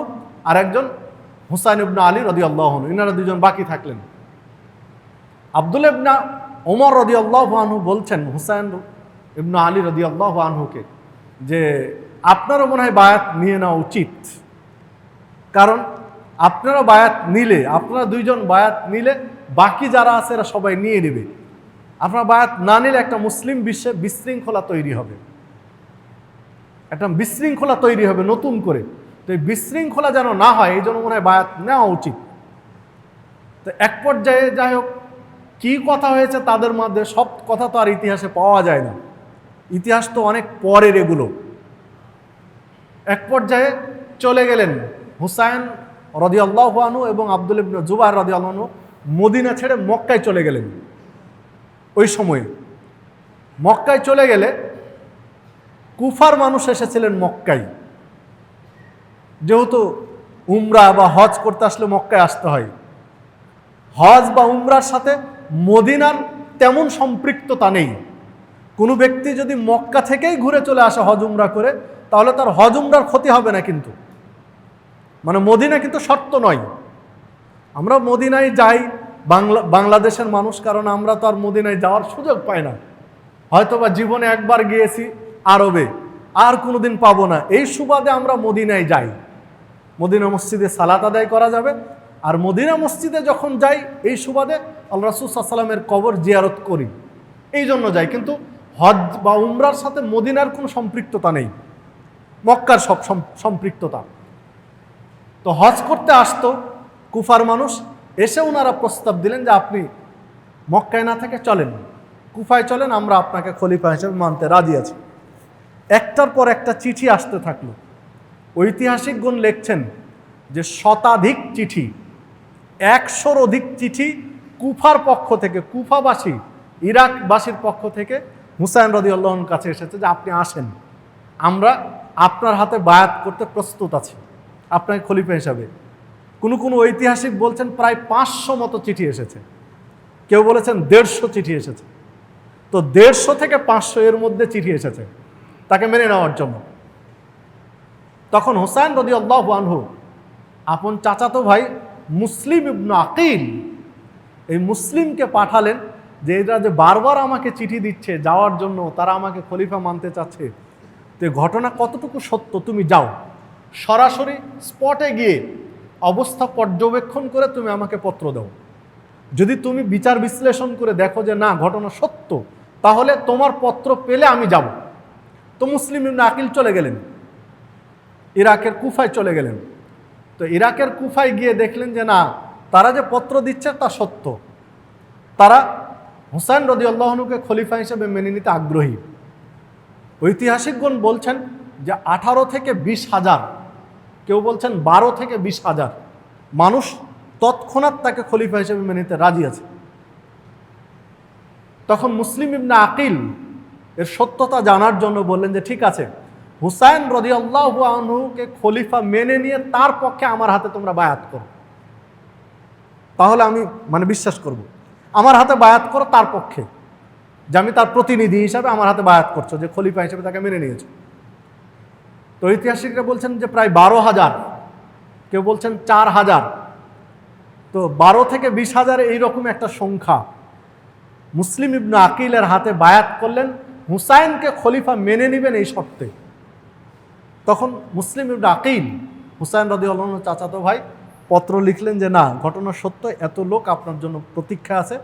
আর একজন হুসাইন ইবনে আলী রাদিয়াল্লাহু আনহু। ইনারা 2 জন বাকি থাকলেন। আব্দুল্লাহ ইবনে ওমর রাদিয়াল্লাহু আনহু বলছেন হুসাইন ইবনে আলী রাদিয়াল্লাহু আনহুকে যে আপনারও মনে হয় বায়াত নিয়ে নেওয়া উচিত, কারণ আপনারা বায়াত নিলে, আপনারা 2 জন বায়াত নিলে বাকি যারা আছে এরা সবাই নিয়ে নেবে। আপনারা বায়াত না নিলে একটা মুসলিম বিশ্বে বিশৃঙ্খলা তৈরি হবে, একটা বিশৃঙ্খলা তৈরি হবে নতুন করে। তো এই বিশৃঙ্খলা যেন না হয়, এই জন্য মনে হয় বায়াত নেওয়া উচিত। তো এক পর্যায়ে যাই হোক, কী কথা হয়েছে তাদের মধ্যে, সব কথা তো আর ইতিহাসে পাওয়া যায় না, ইতিহাস তো অনেক পরের এগুলো। এক পর্যায়ে চলে গেলেন হুসাইন রাদিয়াল্লাহু আনহু এবং আব্দুল্লাহ ইবনে জুবায়ের রাদিয়াল্লাহু আনহু মদিনা ছেড়ে মক্কায় চলে গেলেন। ওই সময়ে মক্কায় চলে গেলে কুফার মানুষ এসেছিলেন মক্কায়, যেহেতু উমরা বা হজ করতে আসলে মক্কায় আসতে হয়। হজ বা উমরার সাথে মদিনার তেমন সম্পৃক্ততা নেই। কোনো ব্যক্তি যদি মক্কা থেকেই ঘুরে চলে আসে হজ উমরা করে, তাহলে তার হজ উমরার ক্ষতি হবে না, কিন্তু মানে মদিনা কিন্তু শর্ত নয়। আমরা মদিনায় যাই বাংলাদেশের মানুষ, কারণ আমরা তো আর মদিনায় যাওয়ার সুযোগ পাই না, হয়তোবা জীবনে একবার গিয়েছি আরবে, আর কোনোদিন পাবো না। এই সুবাদে আমরা মদিনায় যাই, মদিনা মসজিদে সালাত আদায় করা যাবে। আর মদিনা মসজিদে যখন যাই এই সুবাদে আল্লাহ রাসূল সাল্লাল্লাহু আলাইহি ওয়াসাল্লামের কবর জিয়ারত করি, এই জন্য যাই। কিন্তু হজ বা উমরার সাথে মদিনার কোনো সম্পৃক্ততা নেই, মক্কার সব সম্পৃক্ততা। তো হজ করতে আসতো কুফার মানুষ, এসে ওনারা প্রস্তাব দিলেন যে আপনি মক্কায় না থেকে চলেন, কুফায় চলেন, আমরা আপনাকে খলিফা হিসেবে মানতে রাজি আছি। একটার পর একটা চিঠি আসতে থাকলো। ঐতিহাসিকগণ লিখছেন যে শতাধিক চিঠি, 100-র অধিক চিঠি কুফার পক্ষ থেকে, কুফাবাসী ইরাকবাসীর পক্ষ থেকে হুসাইন রাদিয়াল্লাহু আনহুর কাছে এসেছে যে আপনি আসেন, আমরা আপনার হাতে বায়াত করতে প্রস্তুত আছি আপনাকে খলিফা হিসাবে। কোনো ঐতিহাসিক বলছেন প্রায় 500 মতো চিঠি এসেছে, কেউ বলেছেন 150 চিঠি এসেছে। তো 150 থেকে 500 এর মধ্যে চিঠি এসেছে তাকে মেনে নেওয়ার জন্য। তখন হুসাইন রাদিয়াল্লাহু আনহু আপন চাচাতো ভাই মুসলিম ইবনে আকিল, এই মুসলিমকে পাঠালেন যে এরা যে বারবার আমাকে চিঠি দিচ্ছে যাওয়ার জন্য, তারা আমাকে খলিফা মানতে চাচ্ছে, তো ঘটনা কতটুকু সত্য তুমি যাও, সরাসরি স্পটে গিয়ে অবস্থা পর্যবেক্ষণ করে তুমি আমাকে পত্র দাও। যদি তুমি বিচার বিশ্লেষণ করে দেখো যে না ঘটনা সত্য, তাহলে তোমার পত্র পেলে আমি যাব। তো মুসলিম ইবনে আকিল চলে গেলেন, ইরাকের কুফায় চলে গেলেন। তো ইরাকের কুফায় গিয়ে দেখলেন যে না, তারা যে পত্র দিচ্ছে তা সত্য, তারা হুসাইন রাদিয়াল্লাহু আনহুকে খলিফা হিসেবে মেনে নিতে আগ্রহী। ঐতিহাসিকগণ বলছেন যে 18 থেকে 20 হাজার, কেউ বলছেন 12 থেকে 20 হাজার মানুষ তৎক্ষণাৎ তাকে খলিফা হিসেবে মেনে নিতে রাজি আছে। তখন মুসলিম ইবনে আকিল এর সত্যতা জানার জন্য বললেন যে ঠিক আছে, হুসাইন রাদিয়াল্লাহু আনহুকে খলিফা মেনে নিয়ে তার পক্ষে আমার হাতে তোমরা বায়াত করো, তাহলে আমি বিশ্বাস করব। আমার হাতে বায়াত করো তার পক্ষে, যে আমি তার প্রতিনিধি হিসাবে আমার হাতে বায়াত করছো, যে খলিফা হিসেবে তাকে মেনে নিয়েছো। তো ঐতিহাসিকরা বলছেন যে প্রায় 12,000, কেউ বলছেন 4,000। তো 12 থেকে 20 হাজার এইরকম একটা সংখ্যা মুসলিম ইবনে আকিলের হাতে বায়াত করলেন হুসাইনকে খলিফা মেনে নেবেন এই শর্তে। তখন মুসলিম ইবনে আকিল হুসাইন রাদিয়াল্লাহু আনহু চাচাতো ভাই পত্র লিখলেন যে না ঘটনা সত্য, এত লোক আপনার জন্য প্রতীক্ষা আছে,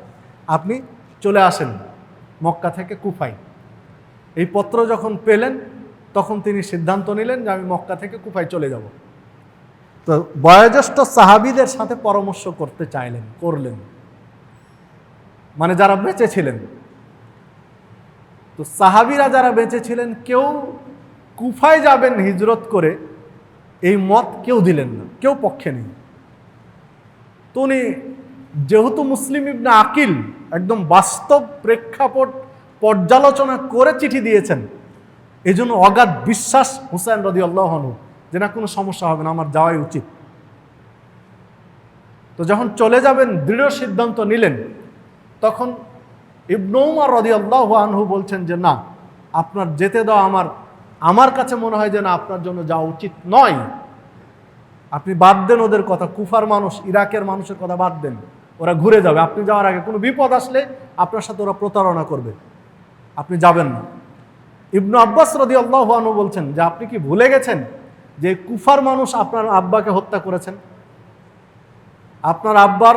আপনি চলে আসেন মক্কা থেকে কুফায়। এই পত্র যখন পেলেন তখন তিনি সিদ্ধান্ত নিলেন যে আমি মক্কা থেকে কুফায় চলে যাব। তো বয়োজ্যেষ্ঠ সাহাবীদের সাথে পরামর্শ করতে করলেন, যারা বেঁচে ছিলেন। তো সাহাবীরা যারা বেঁচে ছিলেন কেউ কুফায় যাবেন হিজরত করে এই মত কেউ দিলেন না, কেউ পক্ষে নেই। তো উনি যেহেতু মুসলিম ইবনে আকিল একদম বাস্তব প্রেক্ষাপট পর্যালোচনা করে চিঠি দিয়েছেন, এই জন্য অগাধ বিশ্বাস হুসাইন রাদিয়াল্লাহু আনহু যে না কোনো সমস্যা হবে না, আমার যাওয়াই উচিত। তো তো যখন চলে যাবেন দৃঢ় সিদ্ধান্ত নিলেন, তখন ইবনে উমর রাদিয়াল্লাহু আনহু বলছেন যে না, আপনার যেতে দাও, আমার কাছে মনে হয় যে না, আপনার জন্য যাওয়া উচিত নয়। আপনি বাদ দেন ওদের কথা, কুফার মানুষ, ইরাকের মানুষের কথা বাদ দেন, ওরা ঘুরে যাবে। আপনি যাওয়ার আগে কোনো বিপদ আসলে আপনার সাথে ওরা প্রতারণা করবে, আপনি যাবেন না। ইবনে আব্বাস রাদিয়াল্লাহু আনহু বলছেন যে আপনি কি ভুলে গেছেন যে কুফার মানুষ আপনার আব্বাকে হত্যা করেছেন? আপনার আব্বার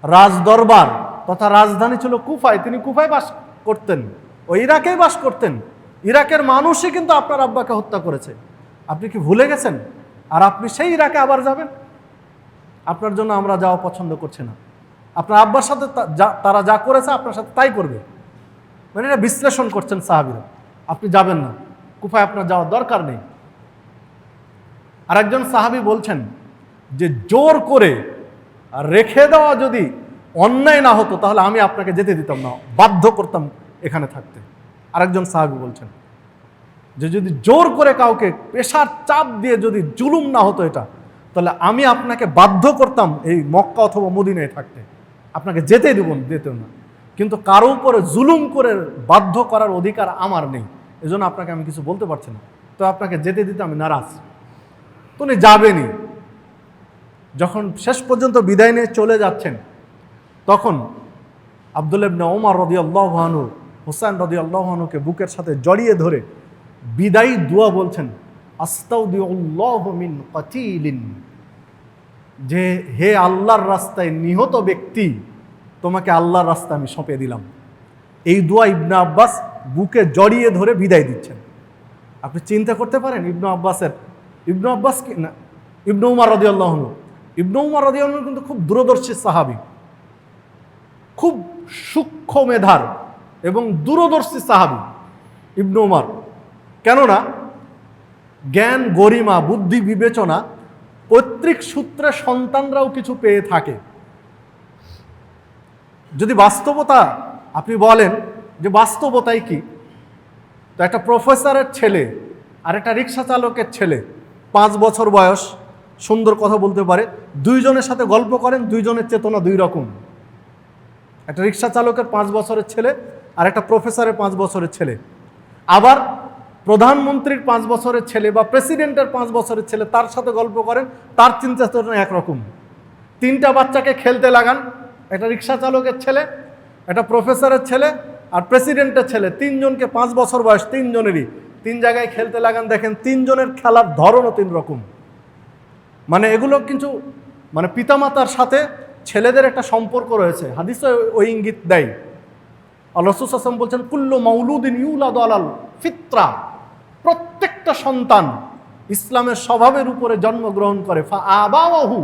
রাজদরবার তথা রাজধানী ছিল কুফায়, তিনি কুফায় বাস করতেন, ও ইরাকেই বাস করতেন। ইরাকের মানুষই কিন্তু আপনার আব্বাকে হত্যা করেছে, আপনি কি ভুলে গেছেন? আর আপনি সেই ইরাকে আবার যাবেন? আপনার জন্য আমরা যাওয়া পছন্দ করছি না। আপনার আব্বার সাথে তারা যা করেছে আপনার সাথে তাই করবে। মানে এটা বিশ্লেষণ করছেন সাহাবীরা, আপনি যাবেন না, কুফায় আপনার যাওয়ার দরকার নেই। আরেকজন সাহাবী বলছেন যে জোর করে রেখে দেওয়া যদি অন্যায় না হতো তাহলে আমি আপনাকে যেতে দিতাম না, বাধ্য করতাম এখানে থাকতে। আরেকজন সাহাবী বলছেন যে যদি জোর করে কাউকে পেশার চাপ দিয়ে যদি জুলুম না হতো এটা, তাহলে আমি আপনাকে বাধ্য করতাম এই মক্কা অথবা মদিনায় থাকতে, আপনাকে যেতে দিতাম না। কিন্তু কারো উপরে জুলুম করে বাধ্য করার অধিকার আমার নেই, এজন্য আপনাকে আমি কিছু বলতে পারছি না, তো আপনাকে যেতে দিতে আমি নারাজ। তো উনি যাবেনই। যখন শেষ পর্যন্ত বিদায় নিয়ে চলে যাচ্ছেন, তখন আব্দুল্লাহ ইবনে ওমর রাদিয়াল্লাহু আনহু হুসাইন রাদিয়াল্লাহু আনহুকে বুকের সাথে জড়িয়ে ধরে বিদায়ী দোয়া বলছেন, আস্তাউদিউল্লাহু মিন কাতিলিন, যে হে আল্লাহর রাস্তায় নিহত ব্যক্তি, তোমাকে আল্লাহর রাস্তায় আমি সঁপে দিলাম। এই দোয়া ইবনে আব্বাস বুকে জড়িয়ে ধরে বিদায় দিচ্ছেন। আপনি চিন্তা করতে পারেন ইবনে আব্বাস কি না, ইবনে উমর রাদিয়াল্লাহু আনহু। ইবনে উমর রাদিয়াল্লাহু আনহু কিন্তু খুব দূরদর্শী সাহাবী, খুব সূক্ষ্ম মেধার এবং দূরদর্শী সাহাবী ইবনে উমর। কেননা জ্ঞান, গরিমা, বুদ্ধি, বিবেচনা পৈতৃক সূত্রে সন্তানরাও কিছু পেয়ে থাকে। যদি বাস্তবতা আপনি বলেন যে বাস্তবতাই কি, তো একটা প্রফেসরের ছেলে আর একটা রিক্সা চালকের ছেলে, 5 বছর বয়স, সুন্দর কথা বলতে পারে, দুইজনের সাথে গল্প করেন, দুইজনের চেতনা দুই রকম। একটা রিক্সা চালকের 5 বছরের ছেলে আর একটা প্রফেসরের 5 বছরের ছেলে। আবার প্রধানমন্ত্রীর 5 বছরের ছেলে বা প্রেসিডেন্টের 5 বছরের ছেলে, তার সাথে গল্প করেন, তার চিন্তা চেতনা একরকম। 3টা বাচ্চাকে খেলতে লাগান, একটা রিক্সা চালকের ছেলে, একটা প্রফেসরের ছেলে আর প্রেসিডেন্টের ছেলে, 3 জনকে 5 বছর বয়স, 3 জনেরই 3 জায়গায় খেলতে লাগান, দেখেন 3 জনের খেলার ধরনও 3 রকম। মানে এগুলো কিন্তু মানে পিতামাতার সাথে ছেলেদের একটা সম্পর্ক রয়েছে, হাদিসে ওই ইঙ্গিত দেয়। আল্লাহ রাসূল সাল্লাল্লাহু আলাইহি ওয়াসাল্লাম বলছেন, কুল্লু মাউলুদিন ইউলাদু আলাল ফিতরা, প্রত্যেকটা সন্তান ইসলামের স্বভাবের উপরে জন্মগ্রহণ করে। ফা আবাওয়াহু,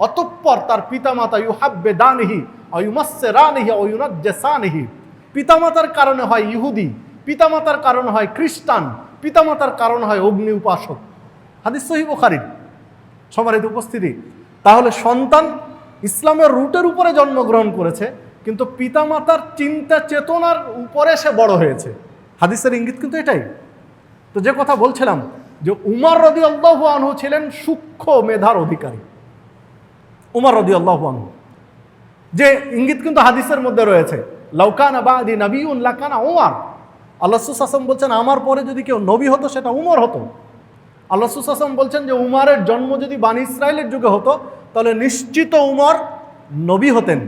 অতঃপর তার পিতামাতা ইউহাব্বিদানিহি আও ইউমাসসিরানিহি আও ইউনাজ্জিসানিহি, পিতামাতার কারণে হয় ইহুদি, পিতামাতার কারণে হয় খ্রিস্টান, পিতামাতার কারণে হয় অগ্নি উপাসক। হাদিস সহিহ বুখারী। সম্মানিত উপস্থিতি, তাহলে সন্তান ইসলামের রুটের উপরে জন্মগ্রহণ করেছে, কিন্তু পিতামাতার চিন্তা চেতনার উপরে সে বড় হয়েছে। হাদিসের ইঙ্গিত কিন্তু এটাই। তো যে কথা বলছিলাম যে উমর রাদিয়াল্লাহু আনহু ছিলেন সূক্ষ্ম মেধার অধিকারী। উমর রাদিয়াল্লাহু আনহু, যে ইঙ্গিত কিন্তু হাদিসের মধ্যে রয়েছে, লাউকানা বাদি নবিয়ুন লাকানা উমর। আল্লাহ রাসূল সাল্লাল্লাহু আলাইহি ওয়াসাল্লাম বলছেন আমার পরে যদি কেউ নবী হতো সেটা উমর হতো। আল্লাহ রাসূল সাল্লাল্লাহু আলাইহি ওয়াসাল্লাম বলছেন যে উমরের জন্ম যদি বনি ইসরাইলের যুগে হতো তাহলে নিশ্চিত উমর নবী হতেন,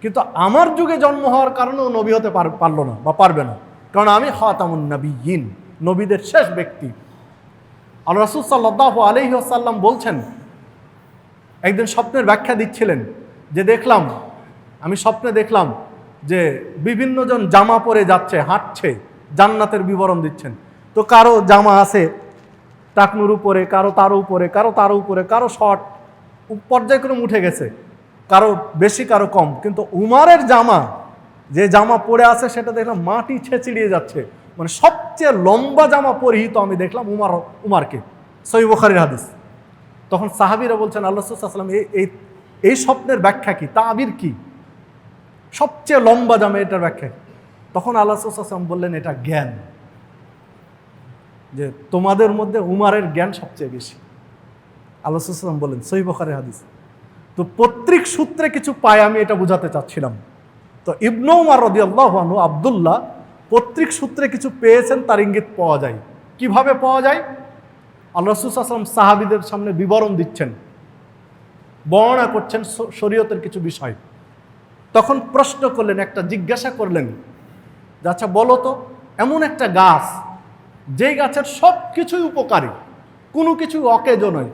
কিন্তু আমার যুগে জন্ম হওয়ার কারণেও নবী হতে পারলো না বা পারবে না, কারণ আমি খাতামুন নবিয়্যিন, নবীদের শেষ ব্যক্তি। আল্লাহ রাসূল সাল্লাল্লাহু আলাইহি ওয়াসাল্লাম বলছেন, একদিন স্বপ্নের ব্যাখ্যা দিচ্ছিলেন যে আমি স্বপ্নে দেখলাম যে বিভিন্ন জন জামা পরে যাচ্ছে, হাঁটছে, জান্নাতের বিবরণ দিচ্ছেন। তো কারো জামা আছে টাকনুর উপরে, কারো তার উপরে, কারো তার উপরে, কারো শর্ট পর্যায়ক্রমে উঠে গেছে, কারো বেশি কারো কম, কিন্তু উমারের জামা, যে জামা পরে আছে সেটা দেখলাম মাটি ছেঁচিড়িয়ে যাচ্ছে, মানে সবচেয়ে লম্বা জামা পরিহিত আমি দেখলাম উমারকে। সহিহ বুখারীর হাদিস। তখন সাহাবীরা বলছেন আল্লাহ রাসূল সাল্লাল্লাহু আলাইহি ওয়াসাল্লাম এই স্বপ্নের ব্যাখ্যা কি, তাবির কি, সবচেয়ে লম্বা জামা এটার ব্যাখ্যা? তখন আল্লাহ রাসূল সাল্লাল্লাহু আলাইহি ওয়াসাল্লাম বললেন এটা জ্ঞান, যে তোমাদের মধ্যে উমারের জ্ঞান সবচেয়ে বেশি। আল্লাহ রাসূল সাল্লাল্লাহু আলাইহি ওয়াসাল্লাম বললেন, সহিহ বুখারীর হাদিস, তো পৈতৃক সূত্রে কিছু পায়, আমি এটা বোঝাতে চাচ্ছিলাম। তো ইবনে উমর রাদিয়াল্লাহু আনহু আব্দুল্লাহ পৈতৃক সূত্রে কিছু পেয়েছেন, তার ইঙ্গিত পাওয়া যায়। কিভাবে পাওয়া যায়? আল্লাহ রাসূল সাল্লাল্লাহু আলাইহি ওয়াসাল্লাম সাহাবীদের সামনে বিবরণ দিচ্ছেন, বর্ণনা করছেন শরীয়তের কিছু বিষয়। তখন প্রশ্ন করলেন, একটা জিজ্ঞাসা করলেন যে আচ্ছা বলো তো, এমন একটা গাছ যেই গাছের সব কিছুই উপকারী, কোনো কিছু অকেজ নয়,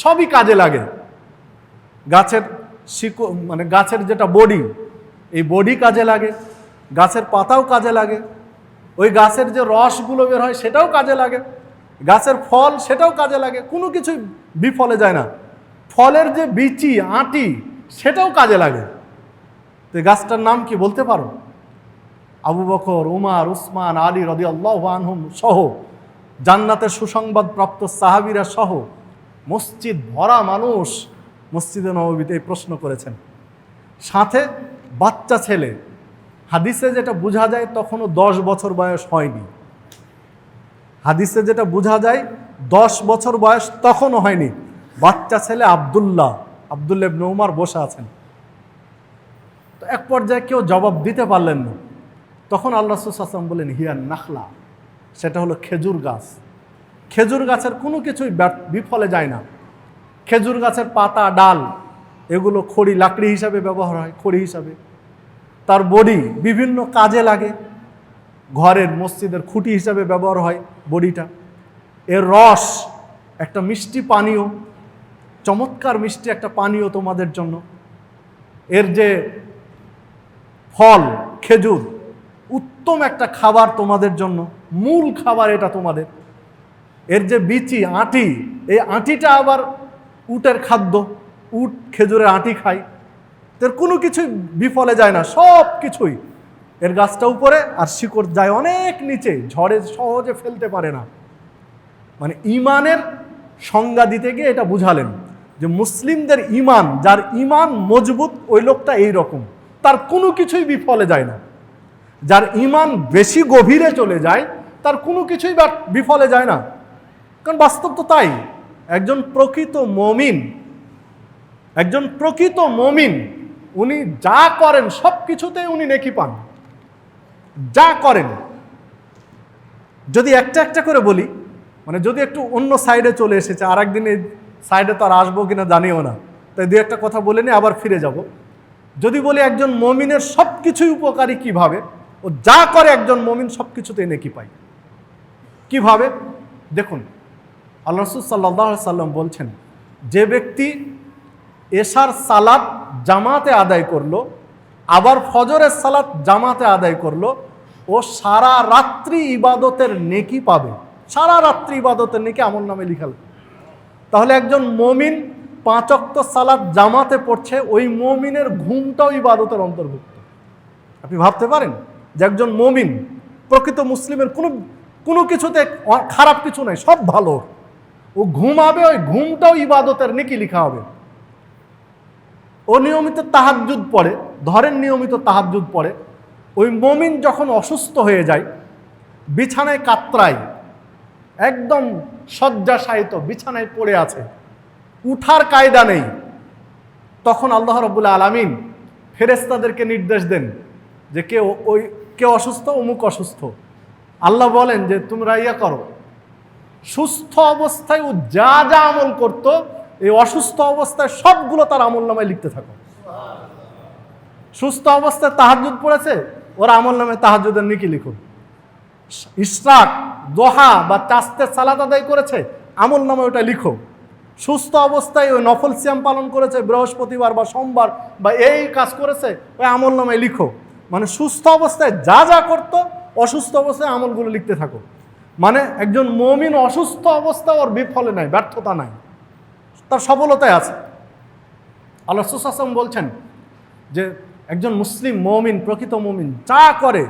সবই কাজে লাগে। গাছের মানে গাছের যেটা বডি, এই বডি কাজে লাগে, গাছের পাতাও কাজে লাগে, ওই গাছের যে রসগুলো বের হয় সেটাও কাজে লাগে, গাছের ফল সেটাও কাজে লাগে, কোনো কিছুই বিফলে যায় না। ফলের যে বিচি আঁটি সেটাও কাজে লাগে। তো এই গাছটার নাম কি বলতে পারো? আবু বকর, উমার, উসমান, আলী রাদিয়াল্লাহু আনহুম সহ জান্নাতের সুসংবাদ প্রাপ্ত সাহাবীরা সহ মসজিদ ভরা মানুষ মসজিদে নববীতে এই প্রশ্ন করেছেন। সাথে বাচ্চা ছেলে, হাদিসে যেটা বোঝা যায় তখনও 10 বছর বয়স হয়নি। হাদিসে যেটা বোঝা যায় 10 বছর বয়স তখনও হয়নি। বাচ্চা ছেলে আব্দুল্লাহ ইবনে উমর বসে আছেন। তো এক পর্যায়ে কেউ জবাব দিতে পারলেন না। তখন আল্লাহ রাসূল সাল্লাল্লাহু আলাইহি ওয়াসাল্লাম বলেন, হিয়ান নাখলা, সেটা হলো খেজুর গাছ। খেজুর গাছের কোনো কিছুই বিফলে যায় না। খেজুর গাছের পাতা, ডাল এগুলো খড়ি, লাকড়ি হিসাবে ব্যবহার হয়, খড়ি হিসাবে। তার বডি বিভিন্ন কাজে লাগে, ঘরের মসজিদের খুঁটি হিসাবে ব্যবহার হয় বডিটা। এর রস একটা মিষ্টি পানীয়, চমৎকার মিষ্টি একটা পানীয় তোমাদের জন্য। এর যে ফল খেজুর, উত্তম একটা খাবার তোমাদের জন্য, মূল খাবার এটা তোমাদের। এর যে বিচি আঁটি, এই আঁটিটা আবার উটের খাদ্য, উট খেজুরের আঁটি খায়। এর কোনো কিছুই বিফলে যায় না, সব কিছুই। এর গাছটা উপরে আর শিকড় যায় অনেক নিচে, ঝড়ে সহজে ফেলতে পারে না। মানে ইমানের সংজ্ঞা দিতে গিয়ে এটা বুঝালেন যে মুসলিমদের ইমান, যার ইমান মজবুত ওই লোকটা এই রকম, তার কোনো কিছুই বিফলে যায় না। যার ইমান বেশি গভীরে চলে যায় তার কোনো কিছুই বিফলে যায় না। কারণ বাস্তব তো তাই। একজন প্রকৃত মুমিন উনি যা করেন সব কিছুতেই উনি নেকি পান, যা করেন। যদি একটা একটা করে বলি, মানে যদি একটু অন্য সাইডে চলে এসেছে, আর একদিন এই সাইডে তো আর আসবো কিনা জানিও না, তাই দু একটা কথা বলে নিয়ে আবার ফিরে যাব। যদি বলি একজন মুমিনের সব কিছুই উপকারী, কিভাবে? ও যা করে একজন মুমিন সব কিছুতেই নেকি পায়। কিভাবে? দেখুন, আল্লাহ রাসূল সাল্লাল্লাহু আলাইহি সাল্লাম বলছেন, যে ব্যক্তি এশার সালাত জামাতে আদায় করলো, আবার ফজরের সালাত জামাতে আদায় করলো, ও সারা রাত্রি ইবাদতের নেকি পাবে। সারা রাত্রি ইবাদতের নেকি আমলনামায় লিখাল। তাহলে একজন মুমিন 5 ওয়াক্ত সালাত জামাতে পড়ছে, ওই মুমিনের ঘুমটাও ইবাদতের অন্তর্ভুক্ত। আপনি ভাবতে পারেন যে একজন মুমিন, প্রকৃত মুসলিমের কোনো কিছুতে খারাপ কিছু নাই, সব ভালো, ও ঘুমাবে, ওই ঘুমটাও ইবাদতের নেকি লিখা হবে। ও নিয়মিত তাহাজ্জুদ পড়ে, ধরেন নিয়মিত তাহাজ্জুদ পড়ে, ওই মুমিন যখন অসুস্থ হয়ে যায়, বিছানায় কাতরায়, একদম শয্যাশায়িত বিছানায় পড়ে আছে, উঠার কায়দা নেই, তখন আল্লাহ রাব্বুল আলামিন ফেরেশতাদেরকে নির্দেশ দেন যে কেউ অসুস্থ, অমুক অসুস্থ। আল্লাহ বলেন যে তোমরা ইয়া করো, সুস্থ অবস্থায় ও যা যা আমল করতো, এই অসুস্থ অবস্থায় সবগুলো তার আমলনামায় লিখতে থাকো। সুস্থ অবস্থায় তাহাজ্জুদ পড়েছে, ওর আমলনামায় তাহাজ্জুদের নেকি লিখো। ইশরাক, দোহা বা চাস্তের সালাত আদায় করেছে, আমলনামায় ওটা লিখো। সুস্থ অবস্থায় ওই নফল সিয়াম পালন করেছে বৃহস্পতিবার বা সোমবার, বা এই কাজ করেছে, ওই আমলনামায় লিখো। মানে সুস্থ অবস্থায় যা যা করতো, অসুস্থ অবস্থায় আমলগুলো লিখতে থাকো। মানে একজন মুমিন অসুস্থ অবস্থা ওর বিফলে নাই, ব্যর্থতা নাই, তার সফলতায় আছে। আল্লাহ রাসূল সাল্লাল্লাহু আলাইহি ওয়াসাল্লাম বলছেন যে একজন মুসলিম মুমিন, প্রকৃত মুমিন যা করে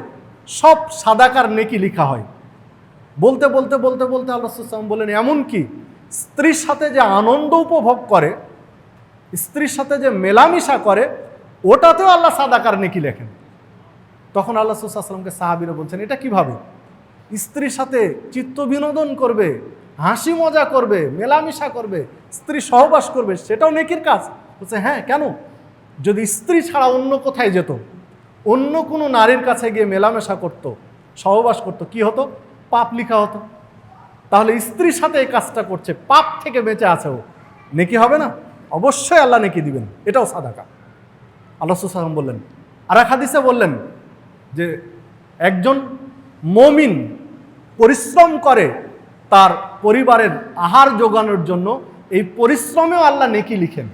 সব সাদাকার নেকি লিখা হয়। বলতে বলতে বলতে বলতে আল্লাহ রাসূল সাল্লাল্লাহু আলাইহি ওয়াসাল্লাম বলেন, এমনকি স্ত্রীর সাথে যে আনন্দ উপভোগ করে, স্ত্রীর সাথে যে মেলামেশা করে, ওটাতেও আল্লাহ সাদাকার নেকি লেখেন। তখন আল্লাহ রাসূল সাল্লাল্লাহু আলাইহি ওয়াসাল্লামকে সাহাবীরা বলছেন, এটা কিভাবে? স্ত্রীর সাথে চিত্ত বিনোদন করবে, হাসি মজা করবে, মেলামেশা করবে, স্ত্রী সহবাস করবে, সেটাও নেকির কাজ? বলছে হ্যাঁ কেন, যদি স্ত্রী ছাড়া অন্য কোথায় যেত, অন্য কোনো নারীর কাছে গিয়ে মেলামেশা করত, সহবাস করত, কি হতো? পাপ লিখা হতো। তাহলে স্ত্রীর সাথে এই কাজটা করছে, পাপ থেকে বেঁচে আছে ও, নেকি হবে না? অবশ্যই আল্লাহ নেকি দিবেন, এটাও সাদাকা। আল্লাহ রাসূল সাল্লাল্লাহু আলাইহি ওয়াসাল্লাম বললেন। আর এক হাদিসে বললেন যে একজন মুমিন পরিশ্রম করে তার পরিবারের আহার জোগানোর জন্য, এই পরিশ্রমেও আল্লাহ নেকি লিখেন।